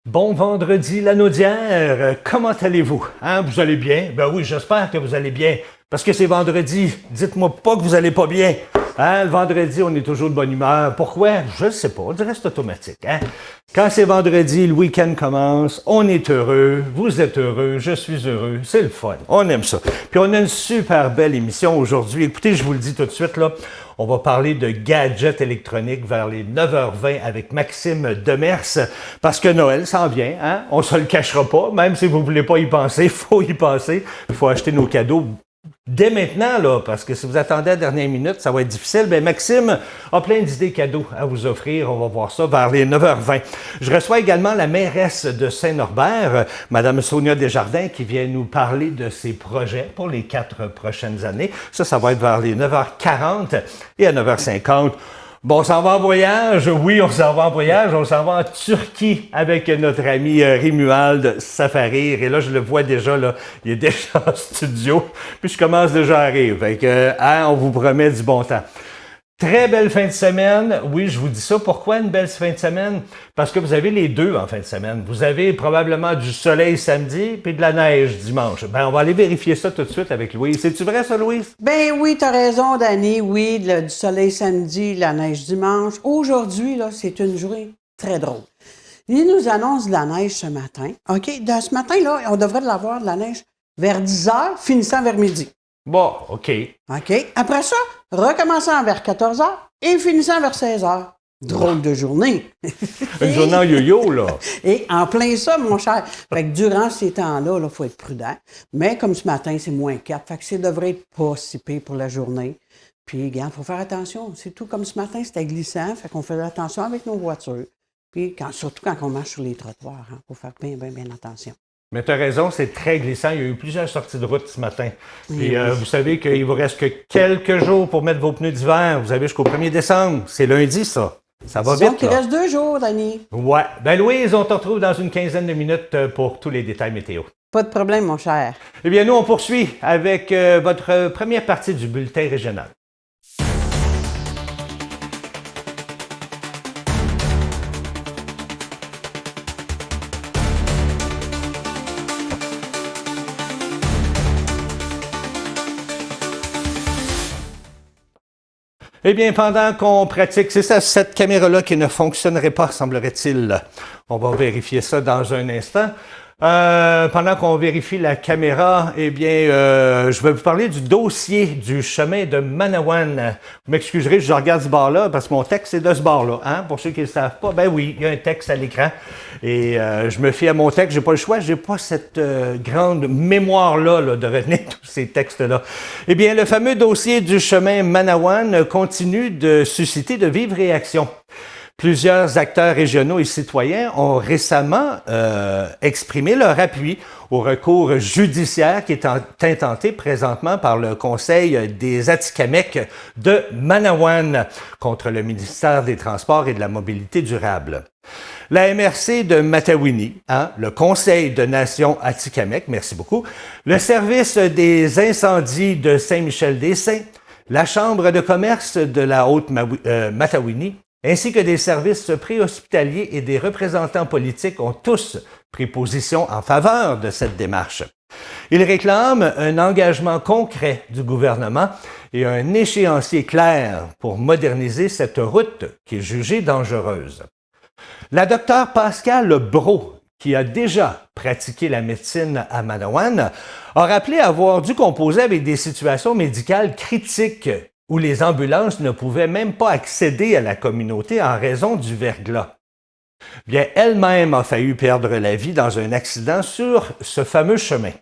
Bon vendredi, Lanaudière, comment allez-vous? Hein, vous allez bien? Ben oui, j'espère que vous allez bien, parce que c'est vendredi. Dites-moi pas que vous allez pas bien. Hein, le vendredi, on est toujours de bonne humeur. Pourquoi? Je ne sais pas, on dirait que c'est automatique. Hein? Quand c'est vendredi, le week-end commence, on est heureux, vous êtes heureux, je suis heureux, c'est le fun, on aime ça. Puis on a une super belle émission aujourd'hui. Écoutez, je vous le dis tout de suite, là, on va parler de gadgets électroniques vers les 9h20 avec Maxime Demers, parce que Noël s'en vient, hein? On se le cachera pas, même si vous voulez pas y penser, il faut y penser. Il faut acheter nos cadeaux dès maintenant, là, parce que si vous attendez à la dernière minute, ça va être difficile. Ben Maxime a plein d'idées cadeaux à vous offrir. On va voir ça vers les 9h20. Je reçois également la mairesse de Saint-Norbert, Madame Sonia Desjardins, qui vient nous parler de ses projets pour les 4 prochaines années. Ça va être vers les 9h40 et à 9h50. Bon, on s'en va en voyage. Oui, on s'en va en voyage. On s'en va en Turquie avec notre ami Rimuald Safarir. Et là, je le vois déjà, là, il est déjà en studio. Puis je commence déjà à rire. Fait que, on vous promet du bon temps. Très belle fin de semaine. Oui, je vous dis ça. Pourquoi une belle fin de semaine? Parce que vous avez les deux en fin de semaine. Vous avez probablement du soleil samedi puis de la neige dimanche. Ben, on va aller vérifier ça tout de suite avec Louise. C'est-tu vrai ça, Louise? Ben oui, t'as raison, Dani. Oui, du soleil samedi, la neige dimanche. Aujourd'hui, là, c'est une journée très drôle. Il nous annonce de la neige ce matin. OK? Ce matin, là, on devrait l'avoir de la neige vers 10h, finissant vers midi. Bon, OK. OK? Après ça, recommençant vers 14h et finissant vers 16h. Drôle de journée. Une journée en yo-yo, là. Et en plein ça, mon cher. Fait que durant ces temps-là, il faut être prudent. Mais comme ce matin, c'est -4. Fait que ça devrait être pas si pire pour la journée. Puis, regarde, il faut faire attention. C'est tout comme ce matin, c'était glissant. Fait qu'on fait attention avec nos voitures. Puis, surtout quand on marche sur les trottoirs. Il faut faire bien attention. Mais tu as raison, c'est très glissant. Il y a eu plusieurs sorties de route ce matin. Puis Oui. vous savez qu'il vous reste que quelques jours pour mettre vos pneus d'hiver. Vous avez jusqu'au 1er décembre. C'est lundi, ça. Ça va Disons vite, qu'il là. reste 2 jours, Dani. Ouais. Ben Louise, on te retrouve dans une quinzaine de minutes pour tous les détails météo. Pas de problème, mon cher. Eh bien, nous, on poursuit avec votre première partie du bulletin régional. Eh bien, pendant qu'on pratique, c'est ça, cette caméra-là qui ne fonctionnerait pas, semblerait-il. On va vérifier ça dans un instant. Pendant qu'on vérifie la caméra, eh bien, je vais vous parler du dossier du chemin de Manawan. Vous m'excuserez, je regarde ce bord-là parce que mon texte est de ce bord-là. Hein? Pour ceux qui ne le savent pas, ben oui, il y a un texte à l'écran. Et je me fie à mon texte, j'ai pas le choix, j'ai pas cette grande mémoire-là là, de retenir tous ces textes-là. Eh bien, le fameux dossier du chemin Manawan continue de susciter de vives réactions. Plusieurs acteurs régionaux et citoyens ont récemment exprimé leur appui au recours judiciaire qui est intenté présentement par le Conseil des Atikamekw de Manawan contre le ministère des Transports et de la Mobilité durable. La MRC de Matawini, le Conseil de Nation Atikamekw, merci beaucoup, le Service des incendies de Saint-Michel-des-Saints, la Chambre de commerce de la Haute-Matawini, ainsi que des services préhospitaliers et des représentants politiques ont tous pris position en faveur de cette démarche. Ils réclament un engagement concret du gouvernement et un échéancier clair pour moderniser cette route qui est jugée dangereuse. La docteure Pascale Brault, qui a déjà pratiqué la médecine à Manawan, a rappelé avoir dû composer avec des situations médicales critiques où les ambulances ne pouvaient même pas accéder à la communauté en raison du verglas. Bien, elle-même a failli perdre la vie dans un accident sur ce fameux chemin.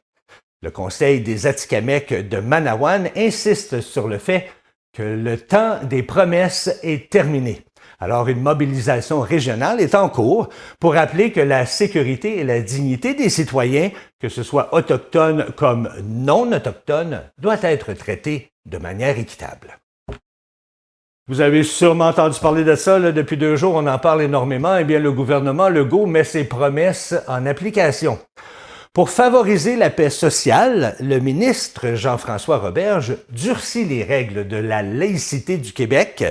Le Conseil des Atikamekw de Manawan insiste sur le fait que le temps des promesses est terminé. Alors, une mobilisation régionale est en cours pour rappeler que la sécurité et la dignité des citoyens, que ce soit autochtones comme non autochtones, doit être traitée de manière équitable. Vous avez sûrement entendu parler de ça, là, depuis 2 jours, on en parle énormément. Eh bien, le gouvernement Legault met ses promesses en application. Pour favoriser la paix sociale, le ministre Jean-François Roberge durcit les règles de la laïcité du Québec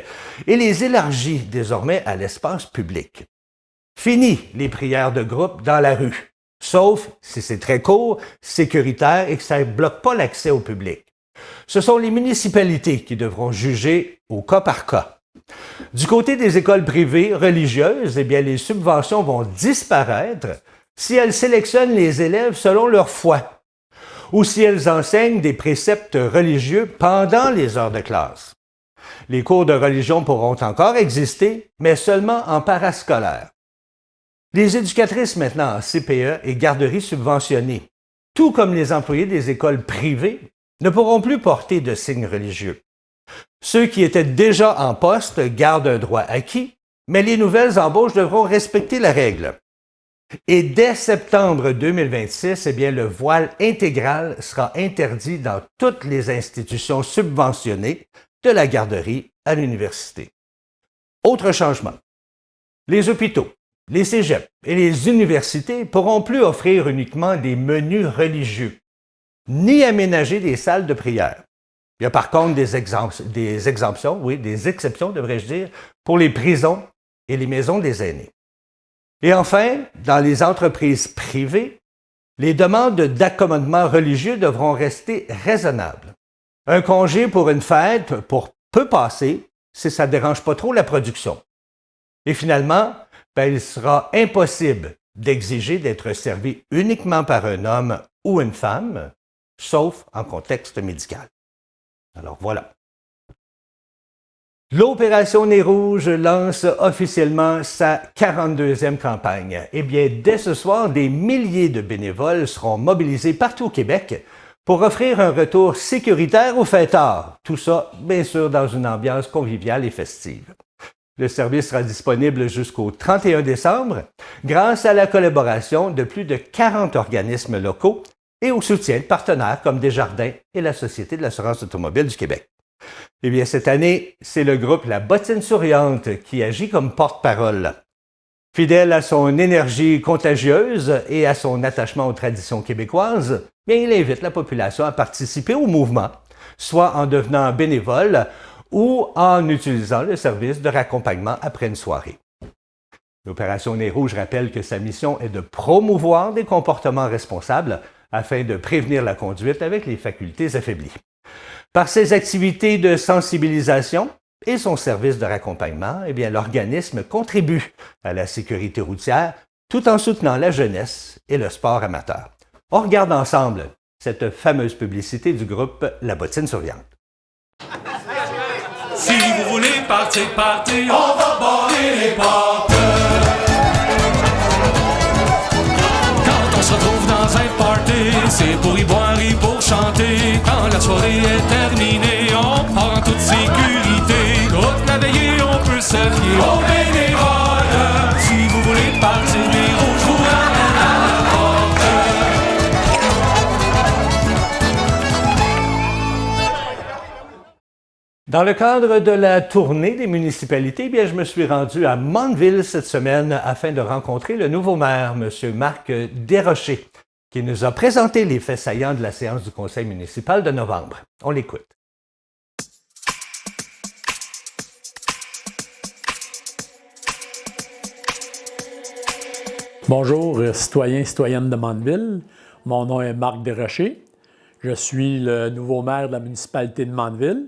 et les élargit désormais à l'espace public. Fini les prières de groupe dans la rue, sauf si c'est très court, sécuritaire et que ça ne bloque pas l'accès au public. Ce sont les municipalités qui devront juger au cas par cas. Du côté des écoles privées religieuses, eh bien, les subventions vont disparaître si elles sélectionnent les élèves selon leur foi ou si elles enseignent des préceptes religieux pendant les heures de classe. Les cours de religion pourront encore exister, mais seulement en parascolaire. Les éducatrices maintenant en CPE et garderies subventionnées, tout comme les employés des écoles privées, ne pourront plus porter de signes religieux. Ceux qui étaient déjà en poste gardent un droit acquis, mais les nouvelles embauches devront respecter la règle. Et dès septembre 2026, eh bien, le voile intégral sera interdit dans toutes les institutions subventionnées, de la garderie à l'université. Autre changement. Les hôpitaux, les cégeps et les universités pourront plus offrir uniquement des menus religieux, ni aménager des salles de prière. Il y a par contre des exceptions, devrais-je dire, pour les prisons et les maisons des aînés. Et enfin, dans les entreprises privées, les demandes d'accommodement religieux devront rester raisonnables. Un congé pour une fête peut passer si ça ne dérange pas trop la production. Et finalement, il sera impossible d'exiger d'être servi uniquement par un homme ou une femme, sauf en contexte médical. Alors voilà. L'Opération Nez Rouge lance officiellement sa 42e campagne. Eh bien, dès ce soir, des milliers de bénévoles seront mobilisés partout au Québec pour offrir un retour sécuritaire aux fêtards. Tout ça, bien sûr, dans une ambiance conviviale et festive. Le service sera disponible jusqu'au 31 décembre grâce à la collaboration de plus de 40 organismes locaux et au soutien de partenaires comme Desjardins et la Société de l'assurance automobile du Québec. Eh bien, cette année, c'est le groupe La Bottine Souriante qui agit comme porte-parole. Fidèle à son énergie contagieuse et à son attachement aux traditions québécoises, bien, il invite la population à participer au mouvement, soit en devenant bénévole ou en utilisant le service de raccompagnement après une soirée. L'Opération Nez Rouge rappelle que sa mission est de promouvoir des comportements responsables afin de prévenir la conduite avec les facultés affaiblies. Par ses activités de sensibilisation et son service de raccompagnement, eh bien, l'organisme contribue à la sécurité routière tout en soutenant la jeunesse et le sport amateur. On regarde ensemble cette fameuse publicité du groupe La Bottine Souriante. Si vous voulez partir, on va barrer les portes. Quand on se retrouve dans un party, c'est pour y boire et pour chanter. Quand la soirée est terminée, on part en toute sécurité. Toute la veillée, on peut se fier aux bénévoles. Si vous voulez partir, les rouges vous ramènent à la porte. Dans le cadre de la tournée des municipalités, bien, je me suis rendu à Mandeville cette semaine afin de rencontrer le nouveau maire, M. Marc Desrochers, qui nous a présenté les faits saillants de la séance du conseil municipal de novembre. On l'écoute. Bonjour, citoyens et citoyennes de Mandeville. Mon nom est Marc Desrochers. Je suis le nouveau maire de la municipalité de Mandeville.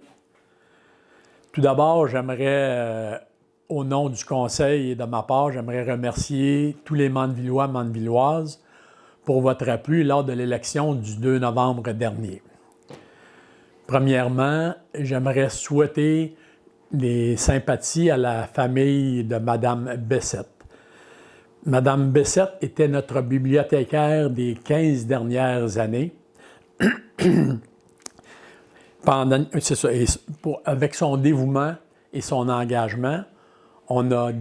Tout d'abord, j'aimerais, au nom du conseil et de ma part, j'aimerais remercier tous les Mandevillois et Mandevilloises pour votre appui lors de l'élection du 2 novembre dernier. Premièrement, j'aimerais souhaiter des sympathies à la famille de Mme Bessette. Mme Bessette était notre bibliothécaire des 15 dernières années. Avec son dévouement et son engagement, la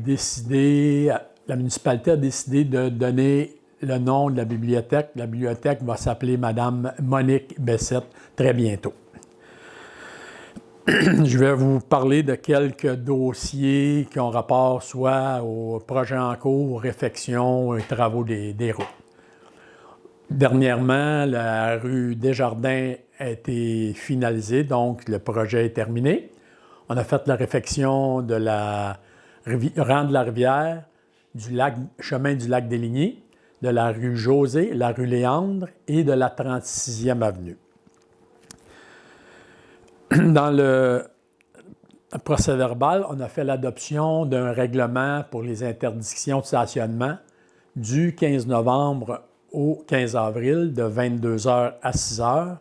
municipalité a décidé de donner le nom de la bibliothèque. La bibliothèque va s'appeler Mme Monique Bessette très bientôt. Je vais vous parler de quelques dossiers qui ont rapport soit aux projets en cours, aux réfections, aux travaux des routes. Dernièrement, la rue Desjardins a été finalisée, donc le projet est terminé. On a fait la réfection de la rang de la rivière, chemin du lac des Lignées, de la rue José, la rue Léandre et de la 36e avenue. Dans le procès-verbal, on a fait l'adoption d'un règlement pour les interdictions de stationnement du 15 novembre au 15 avril de 22h à 6h.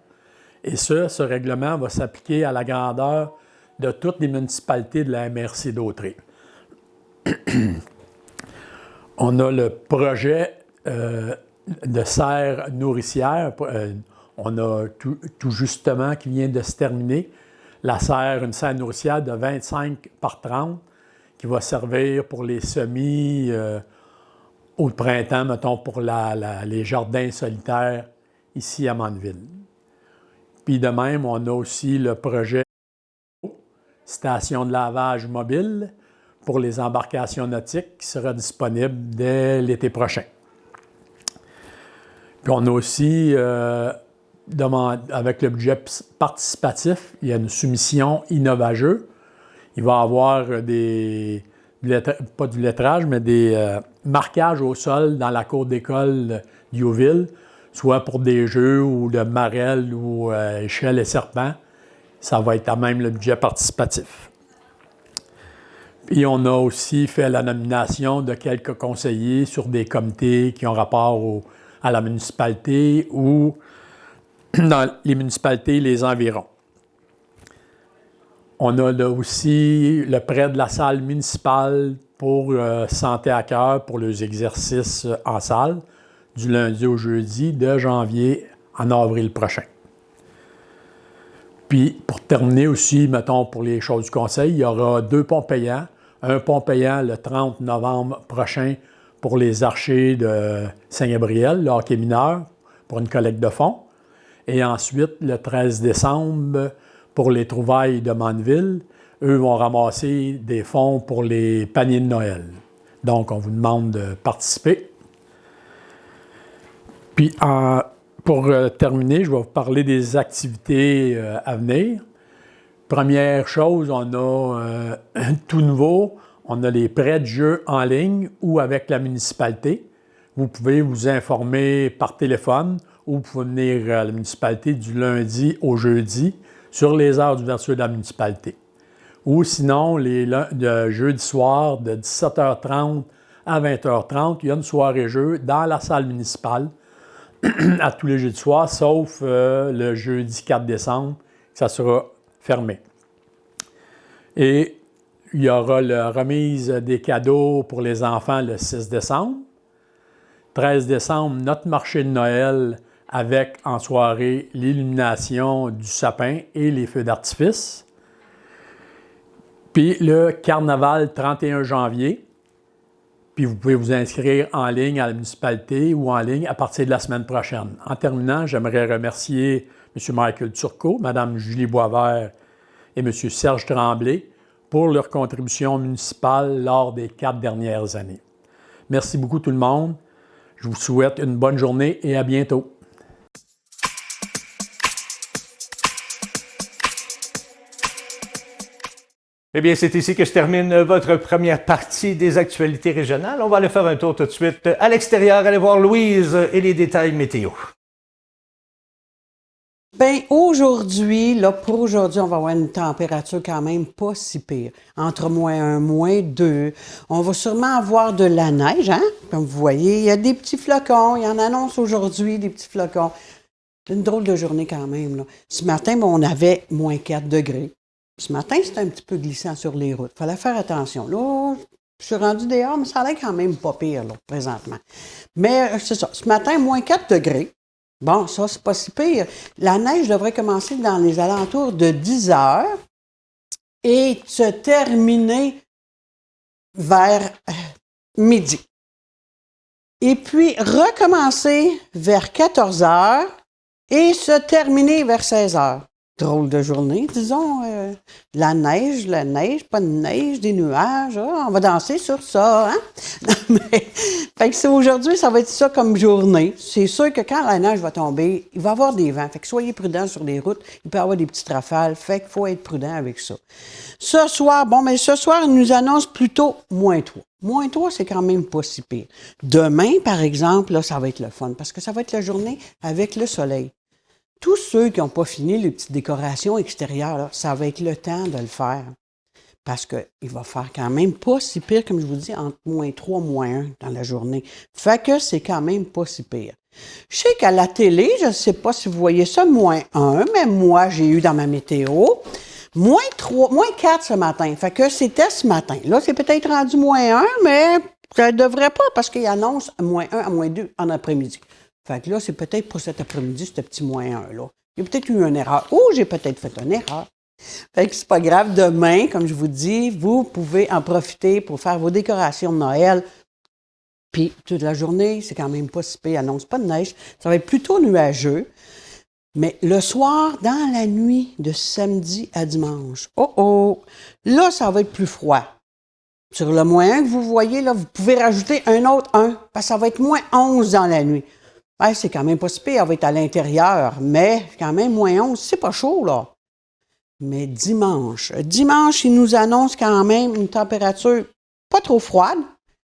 Et ce règlement va s'appliquer à la grandeur de toutes les municipalités de la MRC d'Autrey. On a le projet de serre nourricière. On a tout justement qui vient de se terminer. Une serre nourricière de 25 par 30 qui va servir pour les semis au printemps, mettons, pour les jardins solitaires ici à Mandeville. Puis de même, on a aussi le projet station de lavage mobile pour les embarcations nautiques qui sera disponible dès l'été prochain. Puis on a aussi, avec le budget participatif, il y a une soumission Innovageux. Il va y avoir pas du lettrage, mais des marquages au sol dans la cour d'école d'Youville, soit pour des jeux ou de marelle ou échelle et serpent. Ça va être à même le budget participatif. Puis on a aussi fait la nomination de quelques conseillers sur des comités qui ont rapport à la municipalité ou dans les municipalités et les environs. On a là aussi le prêt de la salle municipale pour Santé à cœur pour les exercices en salle du lundi au jeudi de janvier en avril prochain. Puis pour terminer aussi, mettons pour les choses du conseil, il y aura 2 ponts payants. Un pont payant le 30 novembre prochain pour les archers de Saint-Gabriel, le hockey mineur, pour une collecte de fonds. Et ensuite, le 13 décembre, pour les trouvailles de Mandeville, eux vont ramasser des fonds pour les paniers de Noël. Donc, on vous demande de participer. Puis, pour terminer, je vais vous parler des activités à venir. Première chose, on a tout nouveau, on a les prêts de jeux en ligne ou avec la municipalité. Vous pouvez vous informer par téléphone ou vous pouvez venir à la municipalité du lundi au jeudi sur les heures d'ouverture de la municipalité. Ou sinon, le jeudi soir de 17h30 à 20h30, il y a une soirée jeu dans la salle municipale à tous les jeudis soirs, sauf le jeudi 4 décembre, ça sera fermé. Et il y aura la remise des cadeaux pour les enfants le 6 décembre. 13 décembre, notre marché de Noël avec en soirée l'illumination du sapin et les feux d'artifice. Puis le carnaval 31 janvier. Puis vous pouvez vous inscrire en ligne à la municipalité ou en ligne à partir de la semaine prochaine. En terminant, j'aimerais remercier M. Michael Turcot, Mme Julie Boisvert et M. Serge Tremblay pour leur contribution municipale lors des 4 dernières années. Merci beaucoup tout le monde. Je vous souhaite une bonne journée et à bientôt. Eh bien, c'est ici que je termine votre première partie des actualités régionales. On va aller faire un tour tout de suite à l'extérieur, aller voir Louise et les détails météo. Bien, aujourd'hui, pour aujourd'hui, on va avoir une température quand même pas si pire. Entre -1, -2. On va sûrement avoir de la neige, hein? Comme vous voyez, il y a des petits flocons. Il y en annonce aujourd'hui, des petits flocons. C'est une drôle de journée quand même, là. Ce matin, on avait -4 degrés. Ce matin, c'était un petit peu glissant sur les routes. Il fallait faire attention. Là, je suis rendu dehors, mais ça a l'air quand même pas pire, là, présentement. Mais c'est ça. Ce matin, -4 degrés. Bon, ça, c'est pas si pire. La neige devrait commencer dans les alentours de 10 heures et se terminer vers midi. Et puis, recommencer vers 14 heures et se terminer vers 16 heures. drôle de journée, disons. La neige, pas de neige, des nuages. On va danser sur ça, hein? Non, mais, fait que aujourd'hui, ça va être ça comme journée. C'est sûr que quand la neige va tomber, il va y avoir des vents. Fait que soyez prudents sur les routes. Il peut y avoir des petites rafales. Fait qu'il faut être prudent avec ça. Ce soir, il nous annonce plutôt -3. -3, c'est quand même pas si pire. Demain, par exemple, là, ça va être le fun parce que ça va être la journée avec le soleil. Tous ceux qui n'ont pas fini les petites décorations extérieures, là, ça va être le temps de le faire. Parce qu'il va faire quand même pas si pire, comme je vous dis, entre -3, -1 dans la journée. Fait que c'est quand même pas si pire. Je sais qu'à la télé, je ne sais pas si vous voyez ça, -1, mais moi, j'ai eu dans ma météo -3, -4 ce matin. Fait que c'était ce matin. Là, c'est peut-être rendu -1, mais ça ne devrait pas parce qu'il annonce -1 à -2 en après-midi. Fait que là, c'est peut-être pour cet après-midi, ce petit -1-là. Il y a peut-être eu une erreur. Ou j'ai peut-être fait une erreur. Fait que c'est pas grave. Demain, comme je vous dis, vous pouvez en profiter pour faire vos décorations de Noël. Puis toute la journée, c'est quand même pas si pire. Il annonce pas de neige. Ça va être plutôt nuageux. Mais le soir, dans la nuit de samedi à dimanche, là, ça va être plus froid. Sur le -1 que vous voyez, là, vous pouvez rajouter un autre 1, parce que ça va être -11 dans la nuit. Ouais, c'est quand même pas si pire, elle va être à l'intérieur, mais quand même -11, c'est pas chaud, là. Mais dimanche, il nous annonce quand même une température pas trop froide,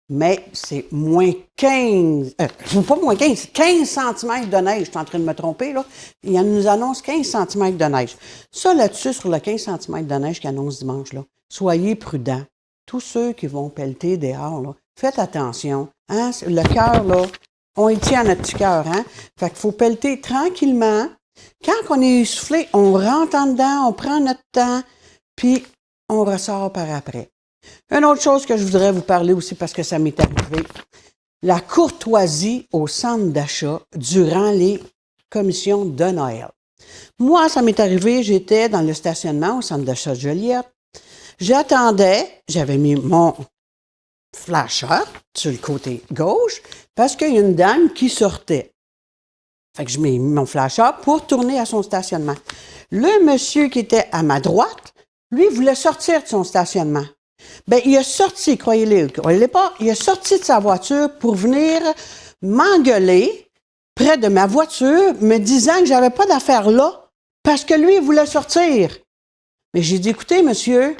mais c'est -15, pas -15, 15 cm de neige, je suis en train de me tromper, là. Il nous annonce 15 cm de neige. Ça, là-dessus, sur le 15 cm de neige qu'il annonce dimanche, là, soyez prudents. Tous ceux qui vont pelleter dehors, là, faites attention. Hein? Le cœur, là, on y tient à notre petit cœur. Hein? Fait qu'il faut pelleter tranquillement. Quand on est essoufflé, on rentre en dedans, on prend notre temps, puis on ressort par après. Une autre chose que je voudrais vous parler aussi, parce que ça m'est arrivé, la courtoisie au centre d'achat durant les commissions de Noël. Moi, ça m'est arrivé, j'étais dans le stationnement au centre d'achat de Joliette. J'attendais, j'avais mis mon flasher sur le côté gauche parce qu'il y a une dame qui sortait. Fait que je mets mon flasher pour tourner à son stationnement. Le monsieur qui était à ma droite, lui, voulait sortir de son stationnement. Bien, il a sorti, croyez-le pas, il a sorti de sa voiture pour venir m'engueuler près de ma voiture, me disant que j'avais pas d'affaires là parce que lui, il voulait sortir. Mais j'ai dit, écoutez, monsieur,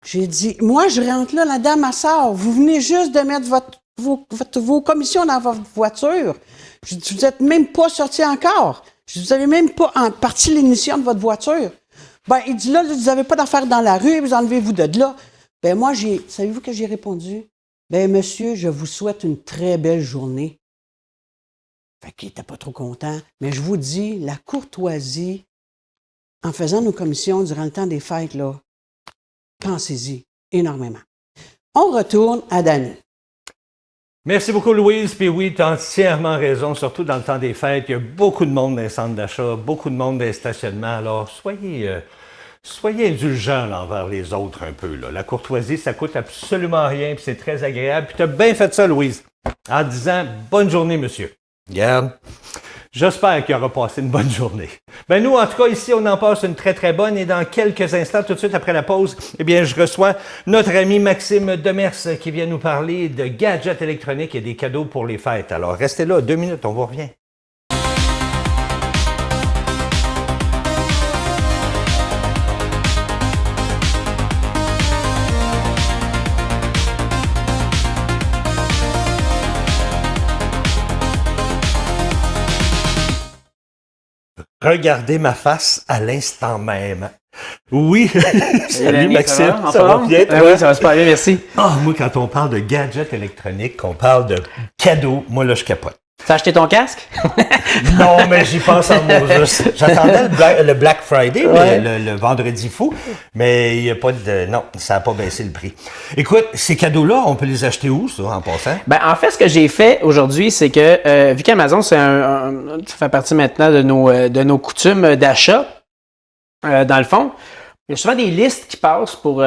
j'ai dit, moi, je rentre là, la dame, elle sort. Vous venez juste de mettre vos commissions dans votre voiture. Je dis, vous n'êtes même pas sorti encore. Je dis, vous n'avez même pas parti l'émission de votre voiture. Ben, il dit, là, vous n'avez pas d'affaires dans la rue, vous enlevez-vous de là. Ben, moi, savez-vous que j'ai répondu? Ben, monsieur, je vous souhaite une très belle journée. Fait qu'il n'était pas trop content. Mais je vous dis, la courtoisie, en faisant nos commissions durant le temps des fêtes, là, pensez-y énormément. On retourne à Danny. Merci beaucoup, Louise. Puis oui, tu as entièrement raison, surtout dans le temps des fêtes. Il y a beaucoup de monde dans les centres d'achat, beaucoup de monde dans les stationnements. Alors, soyez indulgents là, envers les autres un peu. Là. La courtoisie, ça coûte absolument rien, puis c'est très agréable. Puis tu as bien fait ça, Louise, en disant « Bonne journée, monsieur ». Regarde. J'espère qu'il aura passé une bonne journée. Ben nous, en tout cas, ici, on en passe une très, très bonne. Et dans quelques instants, tout de suite après la pause, eh bien, je reçois notre ami Maxime Demers qui vient nous parler de gadgets électroniques et des cadeaux pour les fêtes. Alors, restez là, 2 minutes, on vous revient. Regardez ma face à l'instant même. Oui. Salut Maxime, ça va bien toi? Oui, ça va super bien, merci. Moi, quand on parle de gadgets électroniques, qu'on parle de cadeaux, moi là, je capote. T'as acheté ton casque? Non, mais j'y pense en Moses. J'attendais le Black Friday, ouais. le vendredi fou, mais il n'y a pas de... Non, ça n'a pas baissé le prix. Écoute, ces cadeaux-là, on peut les acheter où, ça, en passant? Ben, en fait, ce que j'ai fait aujourd'hui, c'est que, vu qu'Amazon, ça fait partie maintenant de nos coutumes d'achat, dans le fond, il y a souvent des listes qui passent pour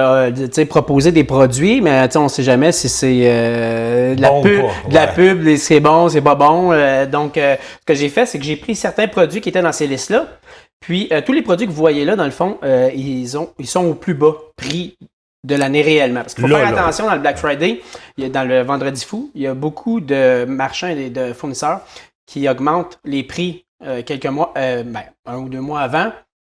proposer des produits, mais on ne sait jamais si c'est de la pub, c'est bon, c'est pas bon. Donc, ce que j'ai fait, c'est que j'ai pris certains produits qui étaient dans ces listes-là, Puis, tous les produits que vous voyez là, dans le fond, ils sont au plus bas prix de l'année réellement. Parce qu'il faut faire attention dans le Black Friday, dans le Vendredi fou, il y a beaucoup de marchands et de fournisseurs qui augmentent les prix quelques mois, 1 ou 2 mois avant,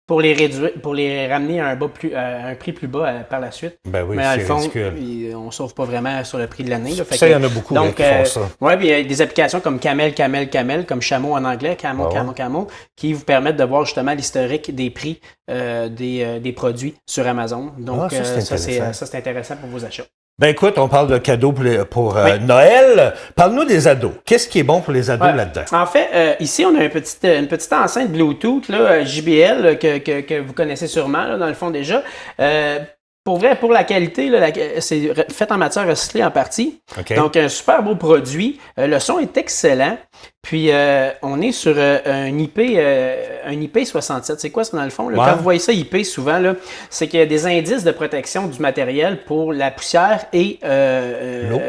pour les réduire, pour les ramener à un prix plus bas par la suite. Ben oui, mais à c'est le fond, ridicule. on ne sauve pas vraiment sur le prix de l'année. Ça, il y en a beaucoup qui font ça. Oui, puis il y a des applications comme Camel, comme Chameau en anglais, Camel, qui vous permettent de voir justement l'historique des prix des produits sur Amazon. Donc, ça, c'est intéressant pour vos achats. Ben écoute, on parle de cadeaux pour Noël. Parle-nous des ados. Qu'est-ce qui est bon pour les ados là-dedans? En fait, ici, on a une petite enceinte Bluetooth là, JBL que vous connaissez sûrement, là, dans le fond déjà. Pour vrai, pour la qualité, là, c'est fait en matière recyclée en partie. Okay. Donc, un super beau produit. Le son est excellent. Puis, on est sur un IP67. C'est quoi ça, dans le fond? Là? Ouais. Quand vous voyez ça, IP, souvent, là, c'est qu'il y a des indices de protection du matériel pour la poussière et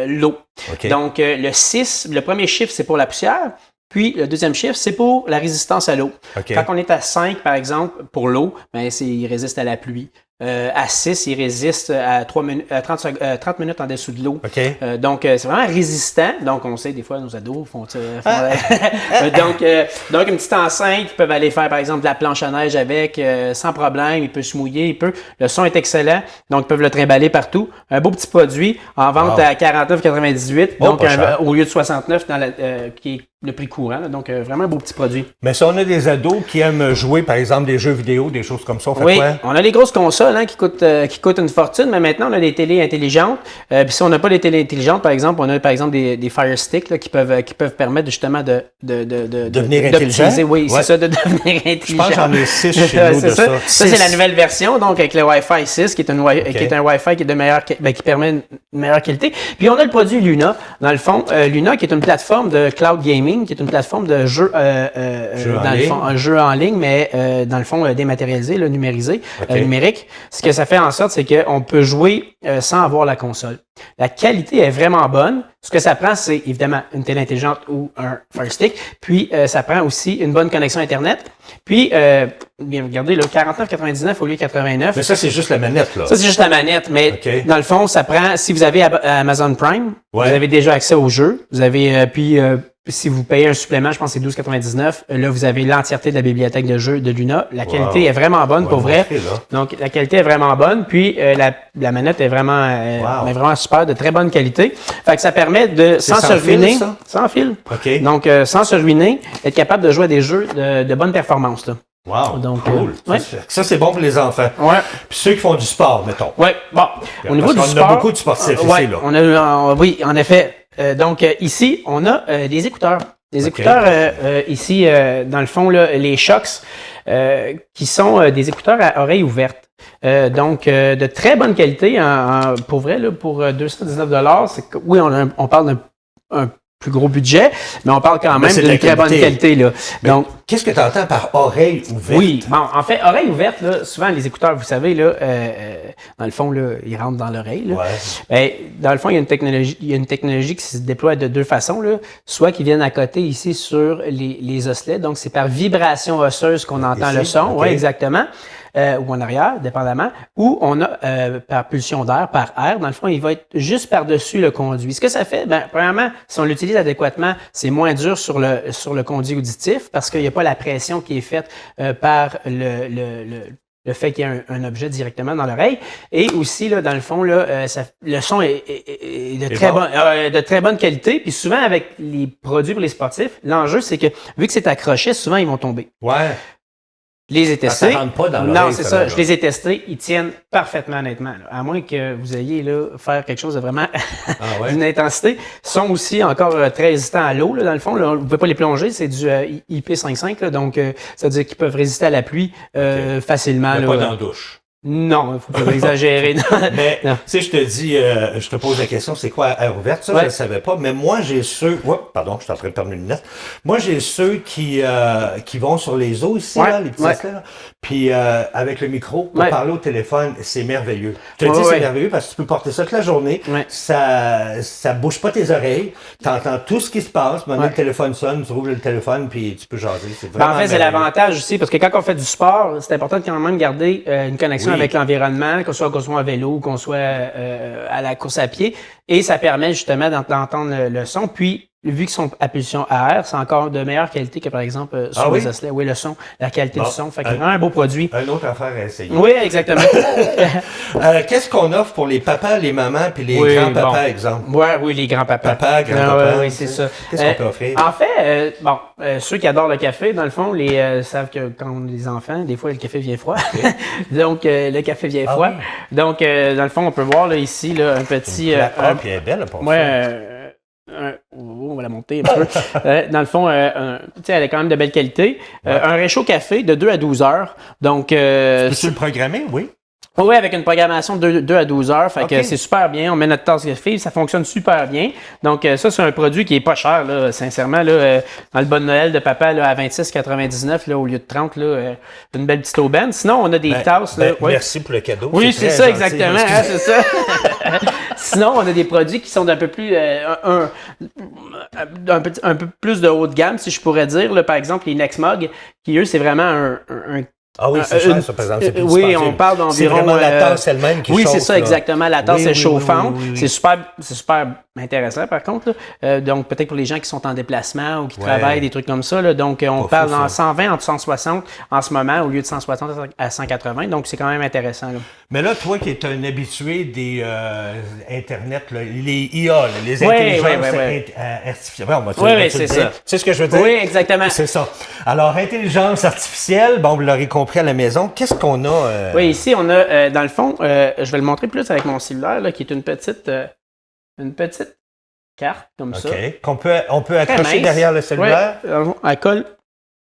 l'eau. Okay. Donc, le premier chiffre, c'est pour la poussière. Puis, le deuxième chiffre, c'est pour la résistance à l'eau. Okay. Quand on est à 5, par exemple, pour l'eau, ben, il résiste à la pluie. À 6, il résiste à 30 minutes en dessous de l'eau. Okay. Donc, c'est vraiment résistant. Donc, on sait, des fois, nos ados font donc, une petite enceinte, ils peuvent aller faire, par exemple, de la planche à neige avec, sans problème. Il peut se mouiller, le son est excellent. Donc, ils peuvent le trimballer partout. Un beau petit produit en vente à 49,98. Donc, au lieu de 69, qui est le prix courant. Là, donc, vraiment un beau petit produit. Mais si on a des ados qui aiment jouer, par exemple, des jeux vidéo, des choses comme ça, on fait quoi? On a les grosses consoles qui coûtent une fortune, mais maintenant, on a des télés intelligentes. Puis si on n'a pas des télés intelligentes, par exemple, on a par exemple des Fire Stick là, qui peuvent permettre justement de devenir intelligent. Oui, c'est ça, de devenir intelligent. Je pense que j'en ai 6 chez nous de ça. Ça, c'est la nouvelle version, donc avec le Wi-Fi 6, qui est un Wi-Fi qui est de meilleure, qui permet une meilleure qualité. Puis on a le produit Luna, dans le fond. Luna, qui est une plateforme de cloud gaming, qui est une plateforme de jeu, un jeu en ligne, mais dans le fond dématérialisé, là, numérisé, numérique. Ce que ça fait en sorte, c'est qu'on peut jouer sans avoir la console. La qualité est vraiment bonne. Ce que ça prend, c'est évidemment une télé intelligente ou un Fire Stick. Puis, ça prend aussi une bonne connexion Internet. Puis, regardez, là, 49,99 au lieu de 89. Mais ça, c'est juste la manette, là. Ça, c'est juste la manette. Mais dans le fond, ça prend, si vous avez Amazon Prime, vous avez déjà accès au jeu. Vous avez, si vous payez un supplément, je pense que c'est 12,99. Là, vous avez l'entièreté de la bibliothèque de jeux de Luna. La qualité est vraiment bonne, pour vrai. Donc, la qualité est vraiment bonne. Puis, la manette est vraiment super, de très bonne qualité. Fait que ça permet de, sans se ruiner, sans fil. Donc, sans se ruiner, être capable de jouer à des jeux de bonne performance, là. Wow, donc, cool. Ça, c'est bon pour les enfants. Ouais. Puis ceux qui font du sport, mettons. Oui, bon. Au niveau du sport, on a beaucoup de sportifs ici, là. Oui, en effet. Donc, ici, on a des écouteurs. Des écouteurs, ici, dans le fond, là, les Shokz, qui sont des écouteurs à oreilles ouvertes. Donc, de très bonne qualité, pour vrai, là, pour 219 $. Oui, on parle d'un plus gros budget, mais on parle quand même d'une très bonne qualité. Là. Donc, qu'est-ce que tu entends par oreille ouverte? Oui, bon, en fait, oreille ouverte, là, souvent les écouteurs, vous savez, là, dans le fond, là, ils rentrent dans l'oreille. Là. Dans le fond, il y a une technologie qui se déploie de deux façons. Là. Soit qu'ils viennent à côté ici sur les osselets, donc c'est par vibration osseuse qu'on entend le son. Oui, exactement. Ou en arrière, dépendamment, ou on a par pulsion d'air, par air. Dans le fond, il va être juste par-dessus le conduit. Ce que ça fait, premièrement, si on l'utilise adéquatement, c'est moins dur sur le conduit auditif parce qu'il n'y a pas la pression qui est faite par le fait qu'il y ait un objet directement dans l'oreille. Et aussi, là, dans le fond, là, le son est de très bonne qualité. Puis souvent, avec les produits pour les sportifs, l'enjeu, c'est que vu que c'est accroché, souvent, ils vont tomber. Ouais. Je les ai testés. Ça rentre pas dans non, c'est ça. Je les ai testés. Ils tiennent parfaitement, honnêtement. Là. À moins que vous ayez là faire quelque chose de vraiment d'une intensité. Ils sont aussi encore très résistants à l'eau. Là, dans le fond, là, vous ne pouvez pas les plonger. C'est du IP55. Là, donc, ça veut dire qu'ils peuvent résister à la pluie facilement. Mais là, pas dans la douche. Non, il ne faut pas exagérer. Mais, Non. tu sais, je te dis, je te pose la question, c'est quoi air ouverte? Ça, je ne savais pas. Mais moi, j'ai ceux... pardon, je suis en train de perdre mes lunettes. Moi, j'ai ceux qui vont sur les eaux ici, là, les petits assiettes, là. Puis, avec le micro, pour parler au téléphone, c'est merveilleux. Je te dis, c'est merveilleux parce que tu peux porter ça toute la journée. Ça bouge pas tes oreilles. Tu entends tout ce qui se passe. Maintenant, le téléphone sonne, tu ouvres le téléphone, puis tu peux jaser. C'est vraiment en fait, c'est l'avantage aussi, parce que quand on fait du sport, c'est important de quand même garder une connexion avec l'environnement, qu'on soit en vélo, qu'on soit à la course à pied. Et ça permet justement d'entendre le son. Puis, vu qu'ils sont à pulsion à air, c'est encore de meilleure qualité que, par exemple, sur les osselets. Oui, le son, la qualité du son. Fait que c'est vraiment un beau produit. Une autre affaire à essayer. Oui, exactement. Qu'est-ce qu'on offre pour les papas, les mamans, puis les grands-papas, exemple? Oui, les grands-papas. Papa, grand-papa. Oui, c'est ça. Qu'est-ce qu'on peut offrir? En fait, ceux qui adorent le café, dans le fond, savent que quand on est des enfants, des fois, le café vient froid. Donc, le café vient froid. Oui. Donc, dans le fond, on peut voir là, ici là, un petit... puis elle est belle pour ça. On va la monter un peu. Dans le fond, elle est quand même de belle qualité. Un réchaud café de 2 à 12 heures. Donc, peux-tu le programmer? Oui. Oui, avec une programmation de 2 à 12 heures. Fait que c'est super bien. On met notre tasse de café, ça fonctionne super bien. Donc, ça, c'est un produit qui est pas cher, là, sincèrement. Là, dans le bon Noël de papa, là, à 26,99 là, au lieu de 30, là, une belle petite aubaine. Sinon, on a des tasses. Là, merci pour le cadeau. Oui, c'est ça, gentil, exactement. Hein, c'est ça. Sinon, on a des produits qui sont d'un peu plus un peu plus de haut de gamme, si je pourrais dire. Là, par exemple, les Nexmog, qui, eux, c'est vraiment un ah oui, c'est cher, ça, par exemple. C'est oui, on parle d'environ... C'est vraiment la tasse elle-même qui chauffe. Oui, c'est ça, exactement. La tasse est chauffante. Oui. C'est super intéressant, par contre. Donc, peut-être pour les gens qui sont en déplacement ou qui travaillent, des trucs comme ça. Là. Donc, on parle en 120 entre 160 en ce moment, au lieu de 160 à 180. Donc, c'est quand même intéressant. Là. Mais là, toi qui es un habitué des Internet, là, les IA, là, les intelligences artificielles. Oui, c'est ça. Tu sais ce que je veux dire? Oui, exactement. C'est ça. Alors, intelligence artificielle, bon, vous l'aurez compris à la maison. Qu'est-ce qu'on a? Oui, ici, on a, dans le fond, je vais le montrer plus avec mon cellulaire, là, qui est une petite carte, comme ça. OK. On peut accrocher derrière le cellulaire? Oui,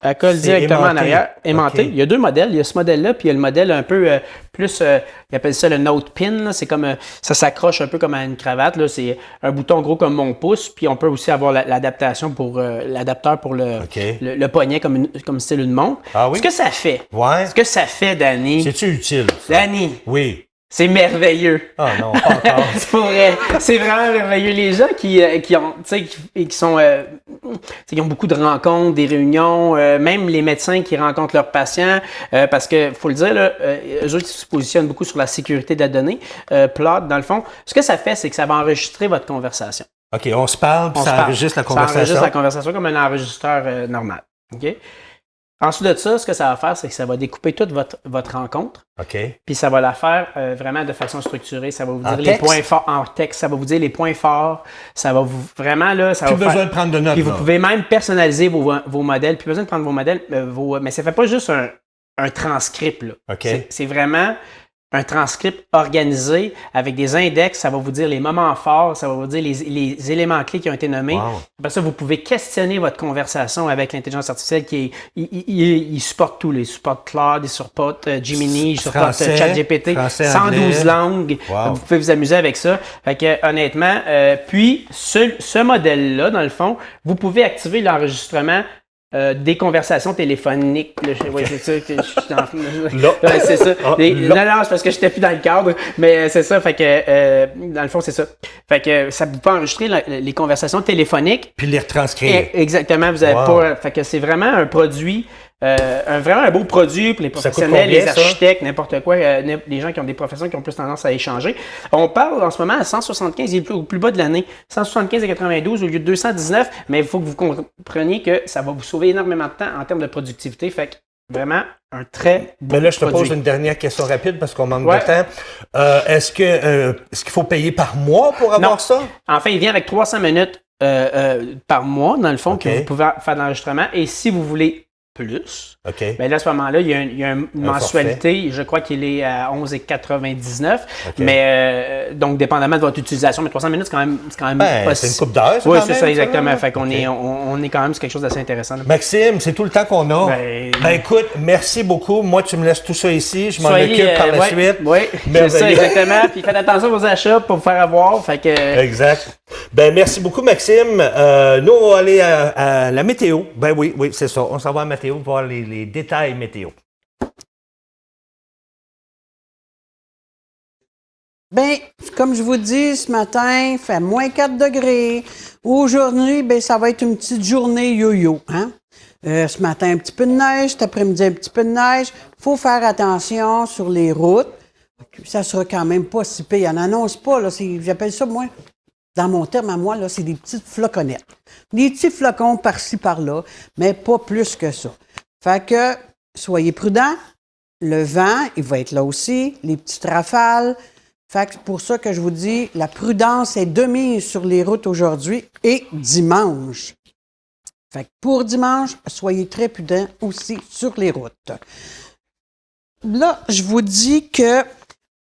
elle colle directement en arrière, aimantée. Okay. Il y a 2 modèles. Il y a ce modèle-là, puis il y a le modèle un peu plus, ils appellent ça le Note Pin. Là. C'est comme, ça s'accroche un peu comme à une cravate. Là. C'est un bouton gros comme mon pouce, puis on peut aussi avoir l'adaptation pour l'adapteur pour le poignet comme style une montre. Ah oui? Ce que ça fait. Ouais. Ce que ça fait, Danny. C'est-tu utile? Ça? Danny. Oui. C'est merveilleux. Ah non, pas encore. C'est pour vrai. C'est vraiment merveilleux. Les gens qui ont beaucoup de rencontres, des réunions, même les médecins qui rencontrent leurs patients, parce que faut le dire, là, eux autres se positionnent beaucoup sur la sécurité de la donnée. Plot, dans le fond, ce que ça fait, c'est que ça va enregistrer votre conversation. OK, on se parle, puis ça enregistre la conversation. Ça enregistre la conversation comme un enregistreur normal. OK? Ensuite de ça, ce que ça va faire, c'est que ça va découper toute votre rencontre. OK. Puis ça va la faire vraiment de façon structurée. Ça va vous dire les points forts en texte. Ça va vous dire les points forts. Ça va vous vraiment là. Ça plus va besoin de prendre de notes. Puis vous pouvez même personnaliser vos modèles. Plus besoin de prendre vos modèles. Mais ça fait pas juste un transcript là. OK. C'est vraiment un transcript organisé avec des index, ça va vous dire les moments forts, ça va vous dire les éléments clés qui ont été nommés. Wow. Après ça, vous pouvez questionner votre conversation avec l'intelligence artificielle il supporte tout. Il supporte Claude, il supporte Gemini, il supporte ChatGPT, 112 langues. Wow. Vous pouvez vous amuser avec ça. Fait que honnêtement, puis ce modèle-là, dans le fond, vous pouvez activer l'enregistrement des conversations téléphoniques. Oui, c'est ça. Ouais, c'est ça. Non, c'est parce que j'étais plus dans le cadre, mais c'est ça. Fait que, dans le fond, c'est ça. Fait que ça peut enregistrer les conversations téléphoniques. Puis les retranscrire. Exactement. Vous avez pas. Fait que c'est vraiment un produit. Vraiment un beau produit pour les professionnels, les architectes, n'importe quoi, les gens qui ont des professions qui ont plus tendance à échanger. On parle en ce moment à 175, il est au plus bas de l'année, 175,92 au lieu de 219, mais il faut que vous compreniez que ça va vous sauver énormément de temps en termes de productivité. Fait que vraiment un très bon Mais là, je te produit. pose une dernière question rapide parce qu'on manque de temps. Est-ce qu'il faut payer par mois pour avoir ça? En fait, il vient avec 300 minutes par mois, dans le fond, que vous pouvez faire de l'enregistrement. Et si vous voulez plus. OK. Ben là, à ce moment-là, il y a une mensualité, je crois qu'il est à 11,99. OK. Mais donc, dépendamment de votre utilisation, mais 300 minutes, c'est quand même Ben, pas c'est une si- coupe d'heure, Oui, quand c'est même, ça, exactement. là. Fait qu'on OK. on est quand même sur quelque chose d'assez intéressant. Là. Maxime, c'est tout le temps qu'on a. Ben, Écoute, merci beaucoup. Moi, tu me laisses tout ça ici. Je m'en Soyez, occupe par la ouais, suite. Oui, c'est ça, Merveilleux. exactement. Puis faites attention à vos achats pour vous faire avoir. Fait que, Exact. Ben, merci beaucoup, Maxime. Nous, on va aller à la météo. Ben oui, c'est ça. On s'en va à la météo pour voir les détails météo. Bien, comme je vous dis, ce matin, il fait moins 4 degrés. Aujourd'hui, bien, ça va être une petite journée yo-yo. Hein? Ce matin, un petit peu de neige. Cet après-midi, un petit peu de neige. Il faut faire attention sur les routes. Ça sera quand même pas si pire. Il n'en annonce pas. Là, j'appelle ça, moi, dans mon terme à moi, là, c'est des petites floconnettes. Des petits flocons par-ci, par-là, mais pas plus que ça. Fait que, soyez prudents. Le vent, il va être là aussi. Les petites rafales. Fait que c'est pour ça que je vous dis, la prudence est de mise sur les routes aujourd'hui et dimanche. Fait que pour dimanche, soyez très prudents aussi sur les routes. Là, je vous dis que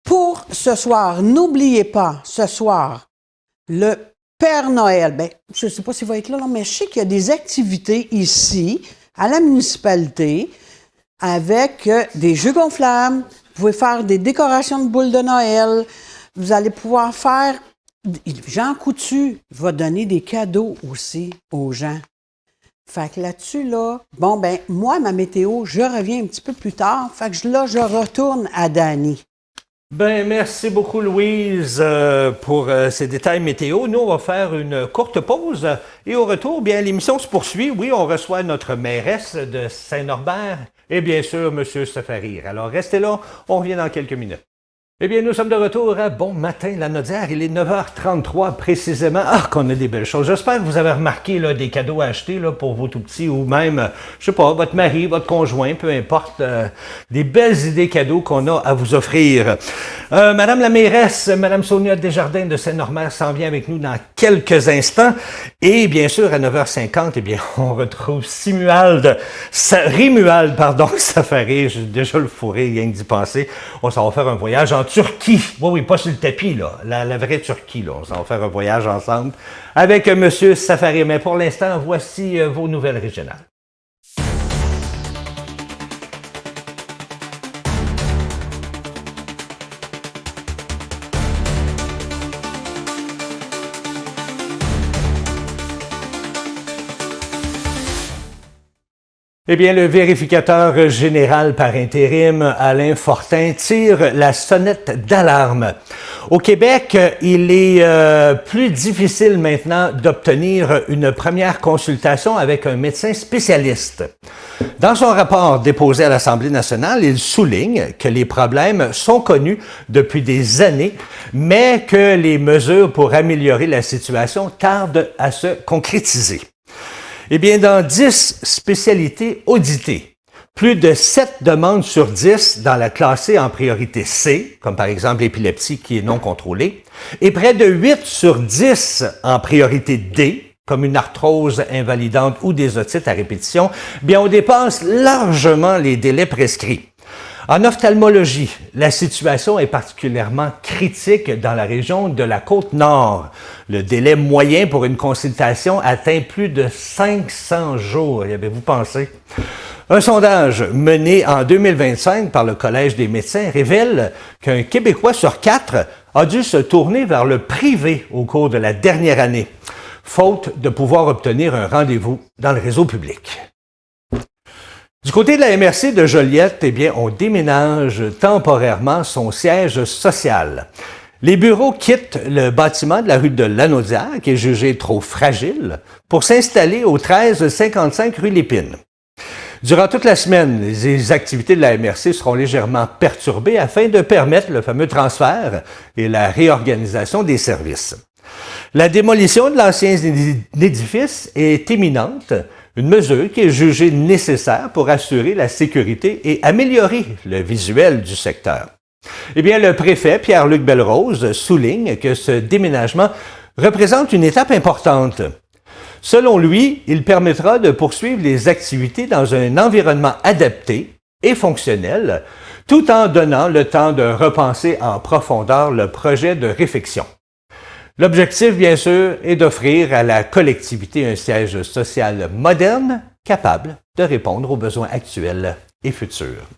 pour ce soir, n'oubliez pas, ce soir, le Père Noël, bien, je ne sais pas s'il va être là, mais je sais qu'il y a des activités ici, à la municipalité, avec des jeux gonflables. Vous pouvez faire des décorations de boules de Noël. Vous allez pouvoir faire... Jean Coutu va donner des cadeaux aussi aux gens. Fait que là-dessus, là, bon, ben moi, ma météo, je reviens un petit peu plus tard. Fait que là, je retourne à Dany. Ben, merci beaucoup, Louise, pour ces détails météo. Nous, on va faire une courte pause et au retour, bien, l'émission se poursuit. Oui, on reçoit notre mairesse de Saint-Norbert et bien sûr, M. Safarir. Alors, restez là, on revient dans quelques minutes. Eh bien, nous sommes de retour à Bon Matin, la Naudière. Il est 9h33 précisément. Ah, qu'on a des belles choses. J'espère que vous avez remarqué là, des cadeaux à acheter là, pour vos tout-petits ou même, je sais pas, votre mari, votre conjoint, peu importe. Des belles idées cadeaux qu'on a à vous offrir. Madame la mairesse, Madame Sonia Desjardins de Saint-Norbert s'en vient avec nous dans quelques instants. Et bien sûr, à 9h50, eh bien, on retrouve Rimuald, Safari. J'ai déjà le fourré, rien que d'y penser. On s'en va faire un voyage en Turquie. Oui, pas sur le tapis, là. La vraie Turquie, là. On s'en va faire un voyage ensemble avec M. Safari. Mais pour l'instant, voici vos nouvelles régionales. Eh bien, le vérificateur général par intérim, Alain Fortin, tire la sonnette d'alarme. Au Québec, il est plus difficile maintenant d'obtenir une première consultation avec un médecin spécialiste. Dans son rapport déposé à l'Assemblée nationale, il souligne que les problèmes sont connus depuis des années, mais que les mesures pour améliorer la situation tardent à se concrétiser. Eh bien, dans 10 spécialités auditées, plus de 7 demandes sur 10 dans la classée en priorité C, comme par exemple l'épilepsie qui est non contrôlée, et près de 8 sur 10 en priorité D, comme une arthrose invalidante ou des otites à répétition, bien, on dépasse largement les délais prescrits. En ophtalmologie, la situation est particulièrement critique dans la région de la Côte-Nord. Le délai moyen pour une consultation atteint plus de 500 jours. Y avez-vous pensé? Un sondage mené en 2025 par le Collège des médecins révèle qu'un Québécois sur 4 a dû se tourner vers le privé au cours de la dernière année, faute de pouvoir obtenir un rendez-vous dans le réseau public. Du côté de la MRC de Joliette, eh bien, on déménage temporairement son siège social. Les bureaux quittent le bâtiment de la rue de Lanaudière, qui est jugé trop fragile, pour s'installer au 1355 rue Lépine. Durant toute la semaine, les activités de la MRC seront légèrement perturbées afin de permettre le fameux transfert et la réorganisation des services. La démolition de l'ancien édifice est imminente, une mesure qui est jugée nécessaire pour assurer la sécurité et améliorer le visuel du secteur. Eh bien, le préfet Pierre-Luc Belrose souligne que ce déménagement représente une étape importante. Selon lui, il permettra de poursuivre les activités dans un environnement adapté et fonctionnel, tout en donnant le temps de repenser en profondeur le projet de réfection. L'objectif, bien sûr, est d'offrir à la collectivité un siège social moderne, capable de répondre aux besoins actuels et futurs.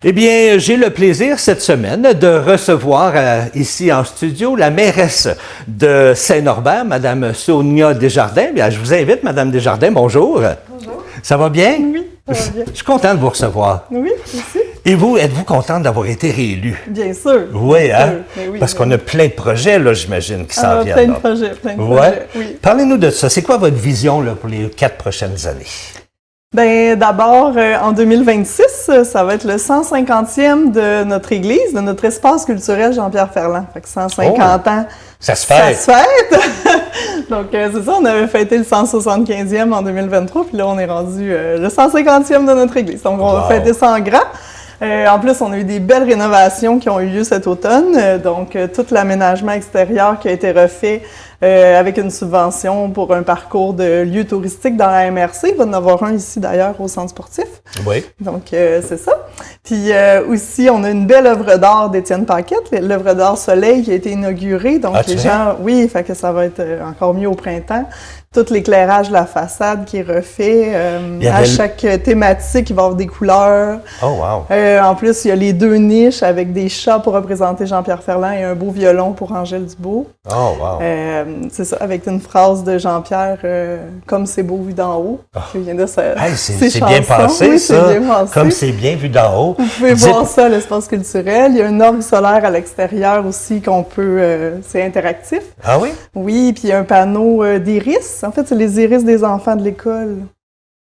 Eh bien, j'ai le plaisir cette semaine de recevoir ici en studio la mairesse de Saint-Norbert, Mme Sonia Desjardins. Bien, je vous invite, Mme Desjardins, bonjour. Bonjour. Ça va bien? Oui, ça va bien. Je suis content de vous recevoir. Oui, aussi. Et vous, êtes-vous contente d'avoir été réélue? Bien sûr. Oui, bien hein? sûr. Mais oui, Parce qu'on a plein de projets, là, j'imagine, qui s'en viennent. plein de là. projets, plein de Ouais. projets, oui. Parlez-nous de ça. C'est quoi votre vision là, pour les 4 prochaines années? Ben, d'abord, en 2026, ça va être le 150e de notre église, de notre espace culturel Jean-Pierre Ferland. Fait que 150 ans. Ça se Ça fait. se fête! Donc, c'est ça, on avait fêté le 175e en 2023, puis là, on est rendu le 150e de notre église. Donc, on va fêter ça en grand. En plus, on a eu des belles rénovations qui ont eu lieu cet automne. Donc, tout l'aménagement extérieur qui a été refait avec une subvention pour un parcours de lieux touristiques dans la MRC. Il va y en avoir un ici, d'ailleurs, au centre sportif. Oui. Donc, c'est ça. Puis aussi, on a une belle œuvre d'art d'Étienne Paquette, l'œuvre d'art Soleil qui a été inaugurée. Donc, les gens, oui, fait que ça va être encore mieux au printemps. Tout l'éclairage de la façade qui est refait. À chaque thématique, il va y avoir des couleurs. Oh, wow. En plus, il y a les 2 niches avec des chats pour représenter Jean-Pierre Ferland et un beau violon pour Angèle Dubois. Oh, wow. C'est ça, avec une phrase de Jean-Pierre, comme c'est beau vu d'en haut. Qui vient de c'est bien pensé, oui, ça. C'est bien pensé. Comme c'est bien vu d'en haut. Vous pouvez voir ça à l'espace culturel. Il y a un orgue solaire à l'extérieur aussi qu'on peut... c'est interactif. Ah oui? Oui, puis il y a un panneau d'iris. En fait, c'est les iris des enfants de l'école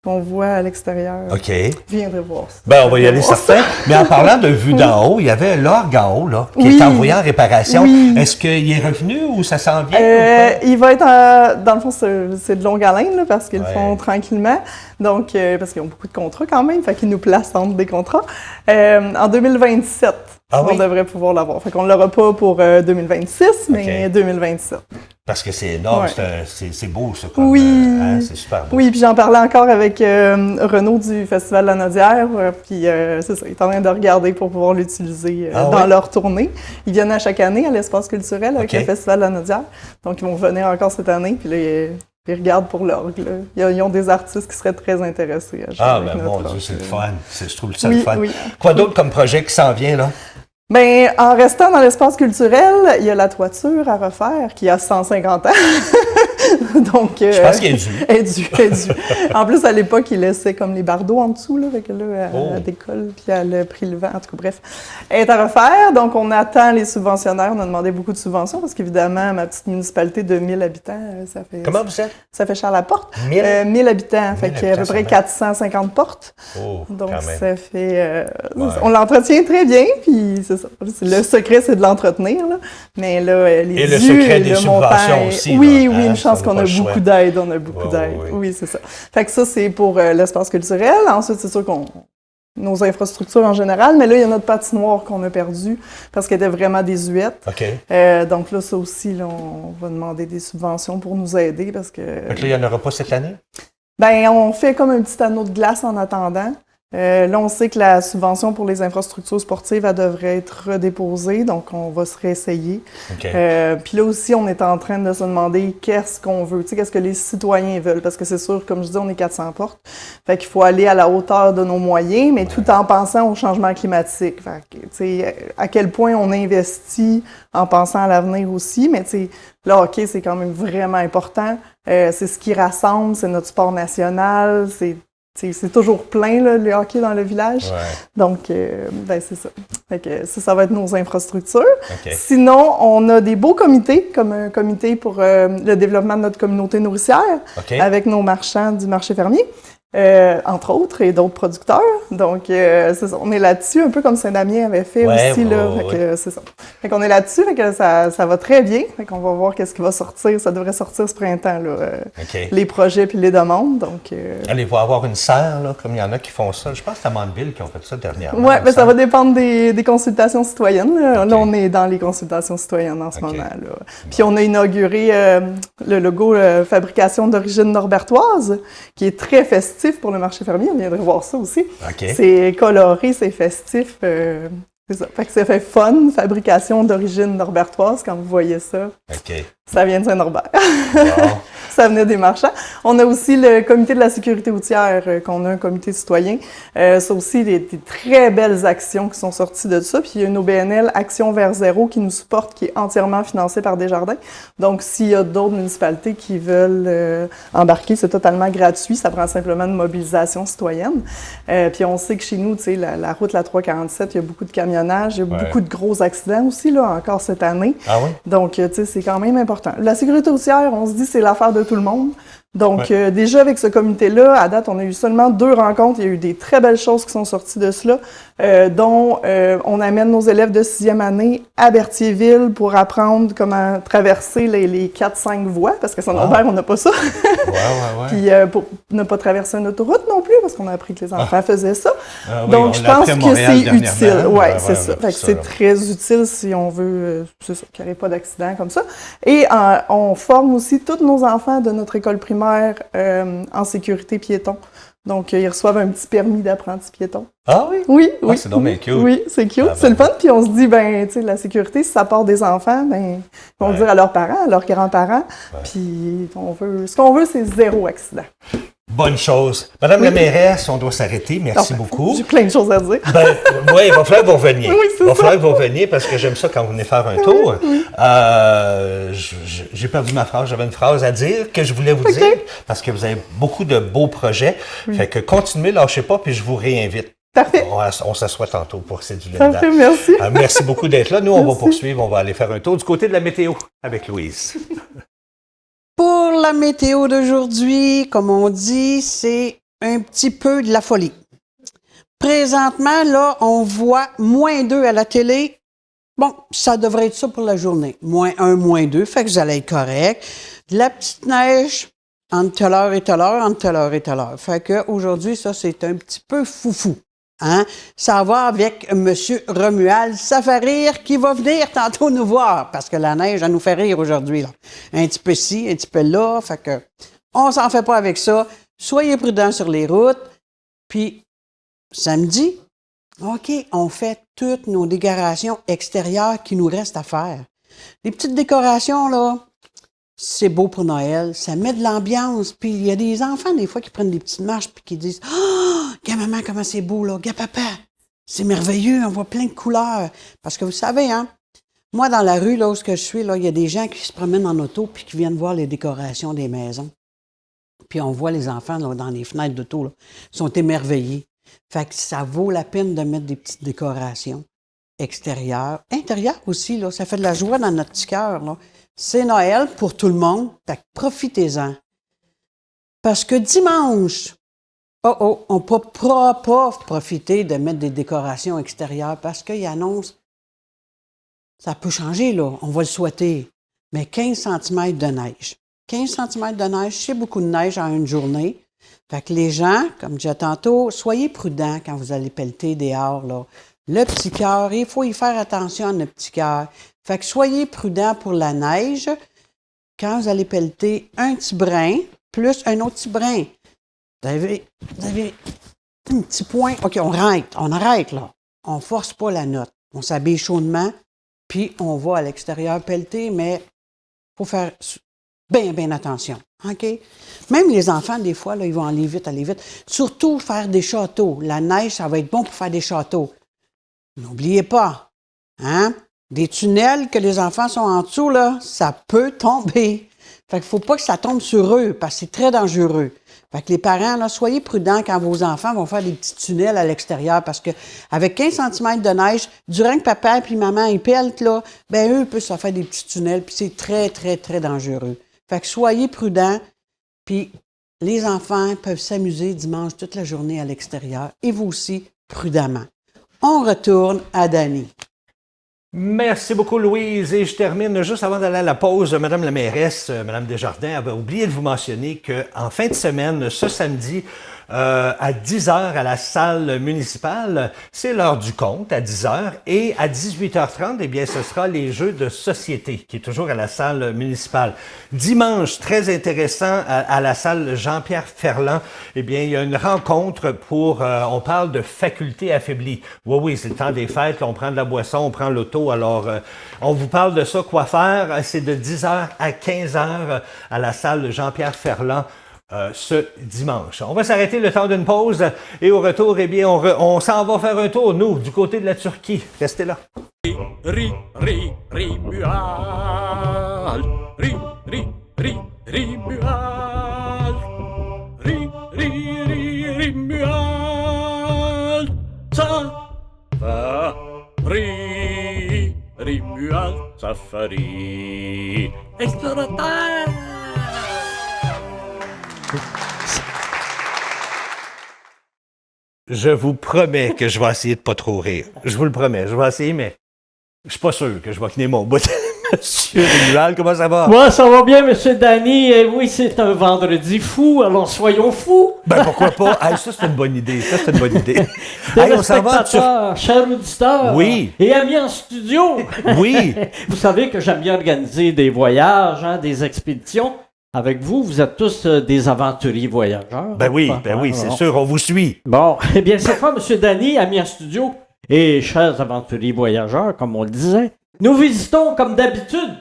qu'on voit à l'extérieur. OK. Viendrez voir ça. Ben, on va y aller certain. Mais en parlant de vue d'en haut, il y avait l'orgue en haut, là, qui Oui. est envoyé en réparation. Oui. Est-ce qu'il est revenu ou ça s'en vient? ou Il va être dans le fond, c'est de longue haleine, là, parce qu'ils le font tranquillement. Donc, parce qu'ils ont beaucoup de contrats quand même, fait qu'ils nous placent entre des contrats. En 2027, on devrait pouvoir l'avoir. Fait qu'on ne l'aura pas pour 2026, mais 2027. Parce que c'est énorme, Ouais. c'est beau, ça. Comme, Oui. c'est super beau. Oui, puis j'en parlais encore avec Renaud du Festival de la Nodière, puis c'est ça, ils sont en train de regarder pour pouvoir l'utiliser dans leur tournée. Ils viennent à chaque année à l'espace culturel avec le Festival de la Nodière, donc ils vont venir encore cette année, puis là, ils regardent pour l'orgue. Ils ont des artistes qui seraient très intéressés à jouer avec mon notre Dieu, c'est le fun. Je trouve ça Oui, le fun. oui. Quoi d'autre comme projet qui s'en vient, là? Bien, en restant dans l'espace culturel, il y a la toiture à refaire qui a 150 ans. Donc, Je pense qu'elle est due. Elle est due. En plus, à l'époque, il laissait comme les bardeaux en dessous, là, fait que là, elle décolle, puis elle a pris le vent. En tout cas, bref, elle est à refaire. Donc, on attend les subventionnaires. On a demandé beaucoup de subventions parce qu'évidemment, ma petite municipalité de 1000 habitants, ça fait... Comment vous êtes? Ça fait cher la porte. 1000? 1000 habitants, fait qu'il y a à peu habitants, près 450 portes. Oh, Donc, quand même. ça fait... On l'entretient très bien, puis c'est ça. Le secret, c'est de l'entretenir, là. Mais là, les Et le dus, secret des le subventions montant, aussi. Oui, là, oui, hein, une chance ça, qu'on pas a le choix. beaucoup d'aide. On a beaucoup d'aide. Oui, c'est ça. Fait que ça, c'est pour l'espace culturel. Ensuite, c'est sûr qu'on... Nos infrastructures en général, mais là, il y a notre patinoire qu'on a perdue parce qu'elle était vraiment désuète. OK. Donc là, ça aussi, là, on va demander des subventions pour nous aider parce que... Donc là, il n'y en aura pas cette année? Ben, on fait comme un petit anneau de glace en attendant. Là, on sait que la subvention pour les infrastructures sportives, elle devrait être redéposée, donc on va se réessayer. OK. Puis là aussi, on est en train de se demander qu'est-ce qu'on veut, tu sais, qu'est-ce que les citoyens veulent, parce que c'est sûr, comme je dis, on est 400 portes, fait qu'il faut aller à la hauteur de nos moyens, mais tout en pensant au changement climatique. Fait que, tu sais, à quel point on investit en pensant à l'avenir aussi, mais tu sais, le hockey, c'est quand même vraiment important. C'est ce qui rassemble, c'est notre sport national, c'est toujours plein, là, le hockey dans le village. Ouais. Donc, ben, c'est ça. Fait que ça va être nos infrastructures. OK. Sinon, on a des beaux comités, comme un comité pour le développement de notre communauté nourricière, OK. avec nos marchands du marché fermier. entre autres, et d'autres producteurs. Donc, c'est ça. On est là-dessus, un peu comme Saint-Damien avait fait aussi. Là. Fait que, c'est ça. Fait qu'on est là-dessus, fait que ça va très bien. Fait qu'on va voir qu'est-ce qui va sortir. Ça devrait sortir ce printemps, là, les projets puis les demandes. Donc, Allez-vous avoir une serre, là, comme il y en a qui font ça? Je pense que c'est à Mandeville qui ont fait ça dernièrement. Oui, mais ça va dépendre des consultations citoyennes. Là. Là, on est dans les consultations citoyennes en ce moment. Là. Puis, on a inauguré le logo Fabrication d'origine norbertoise, qui est très festif pour le marché fermier. On viendrait voir ça aussi. C'est coloré, c'est festif. C'est ça. Fait que ça fait fun, fabrication d'origine norbertoise, quand vous voyez ça. Ça vient de Saint-Norbert. Ça venait des marchands. On a aussi le comité de la sécurité routière, qu'on a un comité citoyen. Ça aussi, des très belles actions qui sont sorties de ça. Puis il y a une OBNL Action vers zéro qui nous supporte, qui est entièrement financée par Desjardins. Donc, s'il y a d'autres municipalités qui veulent embarquer, c'est totalement gratuit. Ça prend simplement une mobilisation citoyenne. Puis on sait que chez nous, tu sais, la route, la 347, il y a beaucoup de camionnage, il y a beaucoup de gros accidents aussi, là, encore cette année. Ah oui? Donc, tu sais, c'est quand même important. La sécurité routière, on se dit, c'est l'affaire de tout le monde. Donc, déjà, avec ce comité-là, à date, on a eu seulement 2 rencontres. Il y a eu des très belles choses qui sont sorties de cela, dont on amène nos élèves de 6e année à Berthierville pour apprendre comment traverser les 4-5 voies, parce qu'à Saint-Norbert, on n'a pas ça. Puis, pour ne pas traverser une autoroute non plus, parce qu'on a appris que les enfants faisaient ça. Donc, je pense que c'est utile. Oui, c'est ça. Fait que c'est très utile si on veut, c'est ça, qu'il n'y ait pas d'accident comme ça. Et on forme aussi tous nos enfants de notre école primaire en sécurité piéton. Donc, ils reçoivent un petit permis d'apprenti piéton. Ah oui? Oui. C'est donc bien cute. Oui, c'est cute. C'est le fun. Puis on se dit, ben, tu sais, la sécurité, si ça part des enfants, ben, ils vont le dire à leurs parents, à leurs grands-parents. Puis, ce qu'on veut, c'est 0 accident. Bonne chose. Madame la mairesse, on doit s'arrêter. Merci beaucoup. J'ai plein de choses à dire. Oui, il va falloir que vous reveniez. Oui, c'est ça. Il va falloir que vous reveniez parce que j'aime ça quand vous venez faire un tour. J'ai perdu ma phrase. J'avais une phrase à dire que je voulais vous dire parce que vous avez beaucoup de beaux projets. Fait que continuez, lâchez pas, puis je vous réinvite. Parfait. On s'assoit tantôt pour ces là. Parfait, merci. Merci beaucoup d'être là. Nous, on va poursuivre. On va aller faire un tour du côté de la météo avec Louise. Pour la météo d'aujourd'hui, comme on dit, c'est un petit peu de la folie. Présentement, là, on voit -2 à la télé. Bon, ça devrait être ça pour la journée. -1, -2, fait que vous allez être correct. De la petite neige entre telle heure et telle heure, entre telle heure et telle heure. Fait que aujourd'hui, ça, c'est un petit peu foufou. Hein? Ça va avec M. Romuald Safarir qui va venir tantôt nous voir parce que la neige, elle nous fait rire aujourd'hui. Là. Un petit peu ici, un petit peu là. Fait que on s'en fait pas avec ça. Soyez prudents sur les routes. Puis, samedi, OK, on fait toutes nos décorations extérieures qui nous restent à faire. Les petites décorations, là, c'est beau pour Noël, ça met de l'ambiance. Puis il y a des enfants, des fois, qui prennent des petites marches puis qui disent « Oh, gars maman, comment c'est beau, là! Gars papa, c'est merveilleux, on voit plein de couleurs. » Parce que vous savez, hein, moi, dans la rue, là où je suis, là, il y a des gens qui se promènent en auto puis qui viennent voir les décorations des maisons. Puis on voit les enfants là, dans les fenêtres d'auto, là, sont émerveillés. Fait que ça vaut la peine de mettre des petites décorations extérieures. Intérieures aussi, là, ça fait de la joie dans notre petit cœur, là. C'est Noël pour tout le monde, fait que profitez-en. Parce que dimanche, on ne pourra pas profiter de mettre des décorations extérieures parce qu'il annonce, ça peut changer, là, on va le souhaiter, mais 15 cm de neige. 15 cm de neige, c'est beaucoup de neige en une journée. Fait que les gens, comme je disais tantôt, soyez prudents quand vous allez pelleter dehors, là. Le petit cœur, il faut y faire attention à notre petit cœur. Fait que soyez prudents pour la neige. Quand vous allez pelleter un petit brin, plus un autre petit brin, vous avez un petit point. OK, on arrête, là. On force pas la note. On s'habille chaudement, puis on va à l'extérieur pelleter, mais il faut faire bien attention. OK? Même les enfants, des fois, là, ils vont aller vite. Surtout faire des châteaux. La neige, ça va être bon pour faire des châteaux. N'oubliez pas, hein? Des tunnels que les enfants sont en dessous, là, ça peut tomber. Fait qu'il faut pas que ça tombe sur eux, parce que c'est très dangereux. Fait que les parents, là, soyez prudents quand vos enfants vont faire des petits tunnels à l'extérieur, parce que avec 15 cm de neige, durant que papa et maman ils peltent, là, ben eux peuvent se faire des petits tunnels, puis c'est très dangereux. Fait que soyez prudents, puis Les enfants peuvent s'amuser dimanche toute la journée à l'extérieur et vous aussi, prudemment. On retourne à Dany. Merci beaucoup, Louise. Et je termine juste avant d'aller à la pause. Madame la mairesse, Madame Desjardins, avait oublié de vous mentionner qu'en fin de semaine, ce samedi, à 10h à la salle municipale, c'est l'heure du compte à 10h. Et à 18h30, eh bien, ce sera les jeux de société, qui est toujours à la salle municipale. Dimanche, très intéressant, à la salle Jean-Pierre Ferland, eh bien, il y a une rencontre pour, on parle de facultés affaiblies. Oui, c'est le temps des fêtes, là, on prend de la boisson, on prend l'auto, alors on vous parle de ça, quoi faire. C'est de 10h à 15h à la salle Jean-Pierre Ferland. Ce dimanche. On va s'arrêter le temps d'une pause et au retour, eh bien, on s'en va faire un tour, nous, du côté de la Turquie. Restez là. Ri, ri, ri, mual. Ri, ri, ri, ri, mual. Ri, ri, ri, ri, mual. Ça va. Ri, ri, mual. Safari. Explorateur. Je vous promets que je vais essayer de pas trop rire. Je vous le promets, je vais essayer, mais je suis pas sûr que je vais tenir mon bout. Monsieur Rimual, comment ça va? Moi, ça va bien, Monsieur Dany. Oui, c'est un vendredi fou, alors soyons fous. Ben pourquoi pas? Hey, ça, c'est une bonne idée. Hey, on s'en va en chers auditeurs. Oui. Et amis en studio. Oui. Vous savez que j'aime bien organiser des voyages, des expéditions. Avec vous, vous êtes tous des aventuriers voyageurs. Ben oui, c'est sûr, on vous suit. Bon, eh bien, cette fois, M. Dany, ami en studio, et chers aventuriers voyageurs, comme on le disait, nous visitons, comme d'habitude,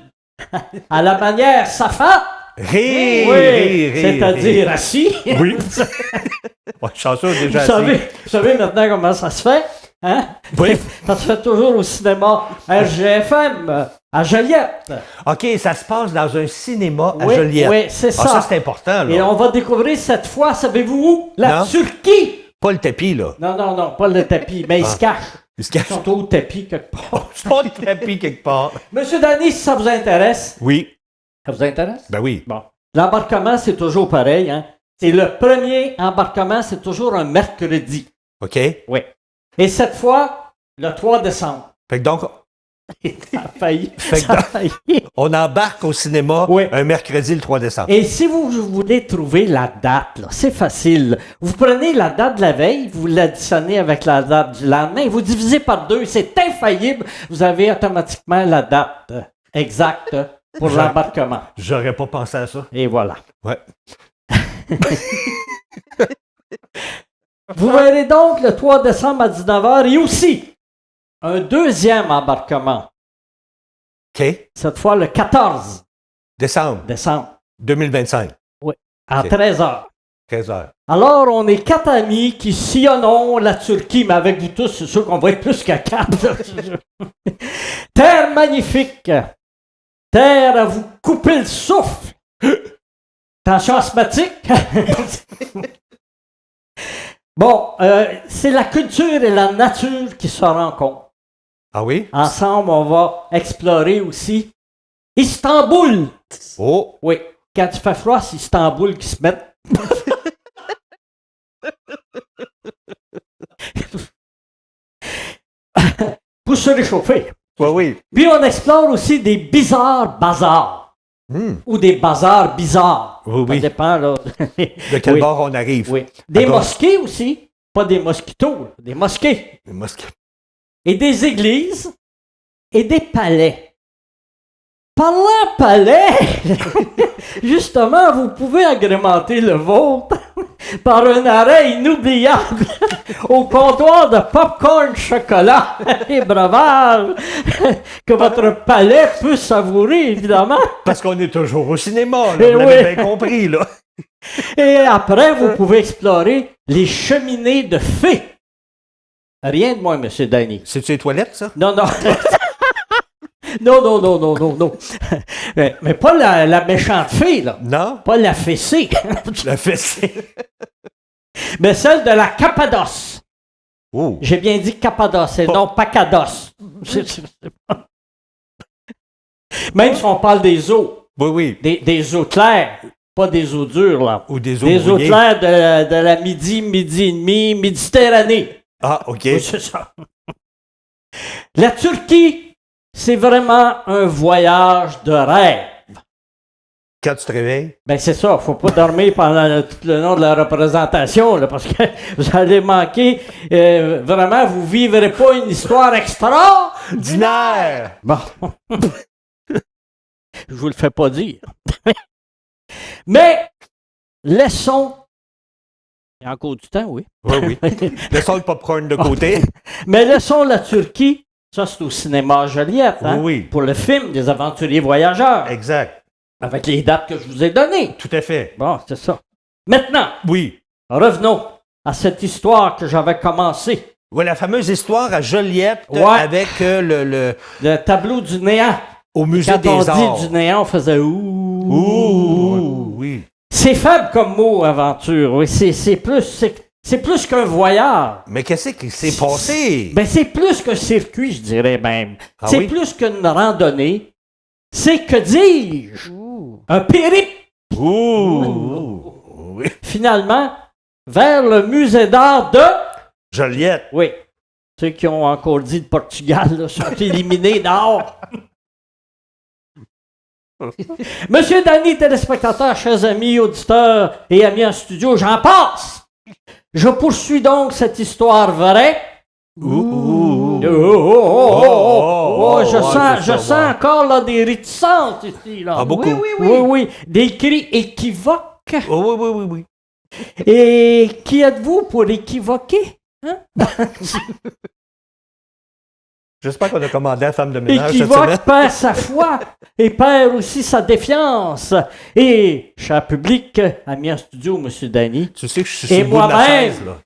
à la manière Safa. C'est-à-dire assis. Oui. Ouais, chanceux déjà vous savez maintenant comment ça se fait, hein? Oui. Ça se fait toujours au cinéma RGFM. À Joliette. OK, ça se passe dans un cinéma à Oui, Joliette. oui, c'est ça. Ça, c'est important, là. Et on va découvrir cette fois, savez-vous où? La Turquie. Pas le tapis, là. Non, pas le tapis, mais ils se cachent. Ils se cachent. Ils sont au tapis quelque part. Ils sont au tapis quelque part. Monsieur Dany, si ça vous intéresse. Oui. Ça vous intéresse? Ben oui. Bon. L'embarquement, c'est toujours pareil, hein? C'est le premier embarquement, c'est toujours un mercredi. OK. Oui. Et cette fois, le 3 décembre. Fait que donc... Ça a failli. On embarque au cinéma un mercredi le 3 décembre. Et si vous voulez trouver la date, là, c'est facile. Vous prenez la date de la veille, vous l'additionnez avec la date du lendemain, vous divisez par 2, c'est infaillible. Vous avez automatiquement la date exacte pour l'embarquement. J'aurais pas pensé à ça. Et voilà. Ouais. Vous verrez donc le 3 décembre à 19h et aussi un deuxième embarquement. OK. Cette fois, le 14 décembre 2025. Oui, à 13h. 13h. Alors, on est 4 amis qui sillonnons la Turquie, mais avec vous tous, c'est sûr qu'on va être plus qu'à 4. Terre magnifique. Terre à vous couper le souffle. Tension asthmatique. Bon, c'est la culture et la nature qui se rencontrent. Ah oui? Ensemble, on va explorer aussi Istanbul. Oh! Oui, quand il fait froid, c'est Istanbul qui se met. Pour se réchauffer. Oui. Puis on explore aussi des bizarres bazars. Ou des bazars bizarres. Oui. Ça dépend, là. De quel bord on arrive. Oui. Des mosquées aussi. Pas des mosquitos, des mosquées. Des mosquées. Et des églises. Et des palais. Parlant palais, justement, vous pouvez agrémenter le vôtre par un arrêt inoubliable au comptoir de popcorn chocolat et breuvage que votre palais peut savourer, évidemment. Parce qu'on est toujours au cinéma, là, Et vous l'avez oui. bien compris, là. Et après, vous pouvez explorer les cheminées de fées. Rien de moins, M. Dany. C'est-tu les toilettes, ça? Non. Non. Mais pas la méchante fée, là. Non? Pas la fessée. La fessée. Mais celle de la Cappadoce. Oh. J'ai bien dit Cappadoce et non Pacados. Même si on parle des eaux. Oui. Des eaux claires. Pas des eaux dures, là. Ou des eaux Des eaux brouillées. claires de la midi et demi, Méditerranée. Ah, OK. Oui, c'est ça. La Turquie, c'est vraiment un voyage de rêve. Quand tu te réveilles. Ben c'est ça, faut pas dormir pendant tout le long de la représentation, là, parce que vous allez manquer. Vraiment, vous vivrez pas une histoire extraordinaire. Dîner! Bon. Je vous le fais pas dire. Mais, laissons. Il y a encore du temps, oui. Oui, oui. Laissons le popcorn de côté. Mais laissons la Turquie. Ça, c'est au cinéma Joliette, hein? Oui. Pour le film des aventuriers voyageurs. Exact. Avec les dates que je vous ai données. Tout à fait. Bon, c'est ça. Maintenant, Oui. revenons à cette histoire que j'avais commencée. Oui, la fameuse histoire à Joliette Ouais. avec le Le tableau du néant. au musée Quand des on Arts. dit du néant, on faisait ouh. Ouh, oui. C'est faible comme mot, aventure. Oui, c'est plus qu'un voyage. Mais qu'est-ce qui s'est passé? Ben, c'est plus qu'un circuit, je dirais même. Ah c'est oui? plus qu'une randonnée. C'est, que dis-je, un périple, Ouh! Oui. finalement, vers le musée d'art de... Joliette. Oui. Ceux qui ont encore dit le Portugal là, sont éliminés dehors. Monsieur Danny, téléspectateurs, chers amis, auditeurs et amis en studio, j'en passe. Je poursuis donc cette histoire vraie. Ouh! Je sens encore là, des réticences ici. Là. Ah, beaucoup. Oui. Des cris équivoques. Oh, oui, oui, oui, oui. Et qui êtes-vous pour équivoquer? J'espère qu'on a commandé la femme de ménage cette semaine. Équivoque perd sa foi et perd aussi sa défiance. Et, cher public, ami en studio, monsieur Danny, Tu sais que je suis sur Et le bout de ma moi-même. chaise, là.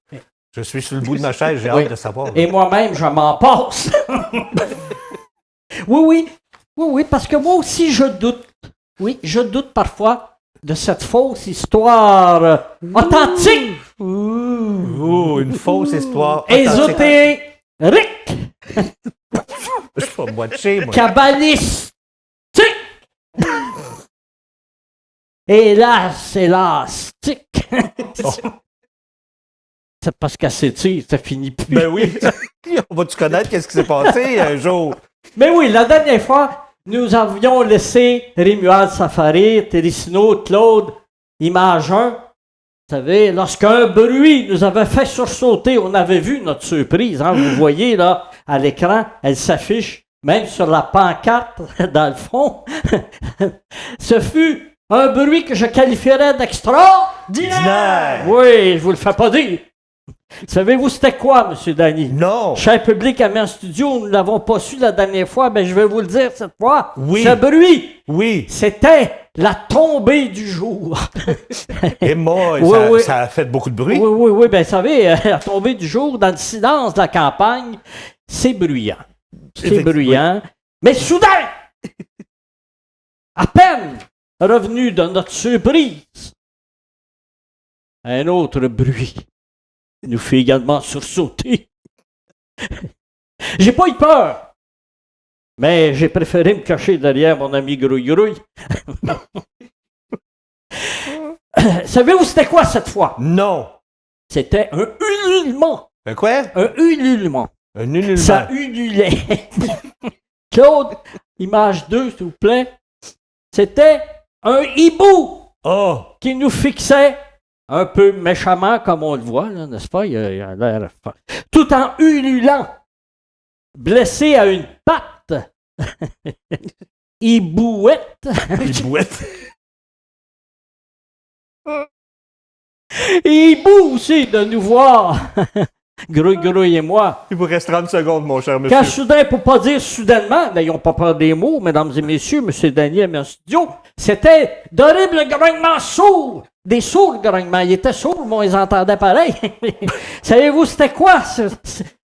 Je suis sur le bout de ma chaise, j'ai Oui. hâte de savoir. et moi-même, je m'en passe. Oui, parce que moi aussi, je doute. Oui, je doute parfois de cette fausse histoire authentique, Ouh, une fausse histoire. authentique. ésotérique, Je suis pas moitié, moi. cabalistique. Hélas, élastique. C'est parce qu'elle s'étire, ça finit plus. Ben oui. On va-tu connaître qu'est-ce qui s'est passé un jour? Mais oui, la dernière fois, nous avions laissé Rémuald Safari, Térissino, Claude, image 1. Vous savez, lorsqu'un bruit nous avait fait sursauter, on avait vu notre surprise. Hein, vous voyez là, à l'écran, elle s'affiche, même sur la pancarte, dans le fond. Ce fut un bruit que je qualifierais d'extraordinaire. Oui, je vous le fais pas dire. Savez-vous c'était quoi, M. Danny? Non. Cher public, amis en studio, nous ne l'avons pas su la dernière fois, mais je vais vous le dire cette fois. Oui. Ce bruit, Oui. c'était la tombée du jour. Et moi, Oui, oui. ça a fait beaucoup de bruit. Oui, ben vous savez, la tombée du jour, dans le silence de la campagne, c'est bruyant. C'est Effectivement. bruyant. Mais soudain, à peine revenu de notre surprise, un autre bruit nous fait également sursauter. J'ai pas eu peur, mais j'ai préféré me cacher derrière mon ami Grouille-Grouille. Savez-vous c'était quoi cette fois? Non. C'était un ululement. Un quoi? Un ululement. Un ululement. Ça ululait. Claude, image 2, s'il vous plaît. C'était un hibou Oh! qui nous fixait un peu méchamment, comme on le voit, là, n'est-ce pas? Il a l'air tout en ululant, blessé à une patte. Hibouette. Hibouette. Hibou aussi de nous voir. Grouille et moi. Il vous reste 30 secondes, mon cher monsieur. Quand soudain, pour pas dire soudainement, n'ayons pas peur des mots, mesdames et messieurs, M. Daniel en studio, c'était d'horribles grognements sourds. Des sourds grognements. Ils étaient sourds, mais on les entendait pareil. Savez-vous c'était quoi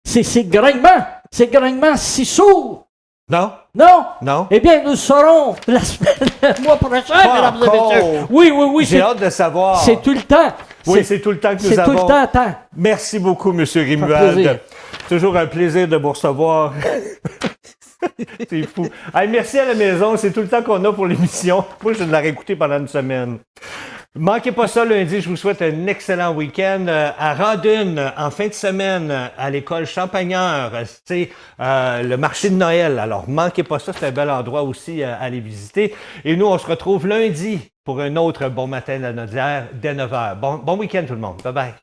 ces grognements? Ces grognements si sourds? Non? Non? Non? Eh bien, nous le saurons le mois prochain, mesdames et messieurs. Oui, J'ai hâte de savoir. c'est tout le temps. Oui, c'est tout le temps que nous C'est avons. tout le temps, attends. Merci beaucoup, monsieur plaisir. Rimuald. Toujours un plaisir de vous recevoir. C'est fou. Hey, merci à la maison. C'est tout le temps qu'on a pour l'émission. Moi, je vais la réécouter pendant une semaine. Manquez pas ça lundi, je vous souhaite un excellent week-end. À Radune, en fin de semaine, à l'école Champagneur, c'est le marché de Noël. Alors, manquez pas ça, c'est un bel endroit aussi à aller visiter. Et nous, on se retrouve lundi pour un autre bon matin de la Nodière dès 9h. Bon week-end tout le monde. Bye bye.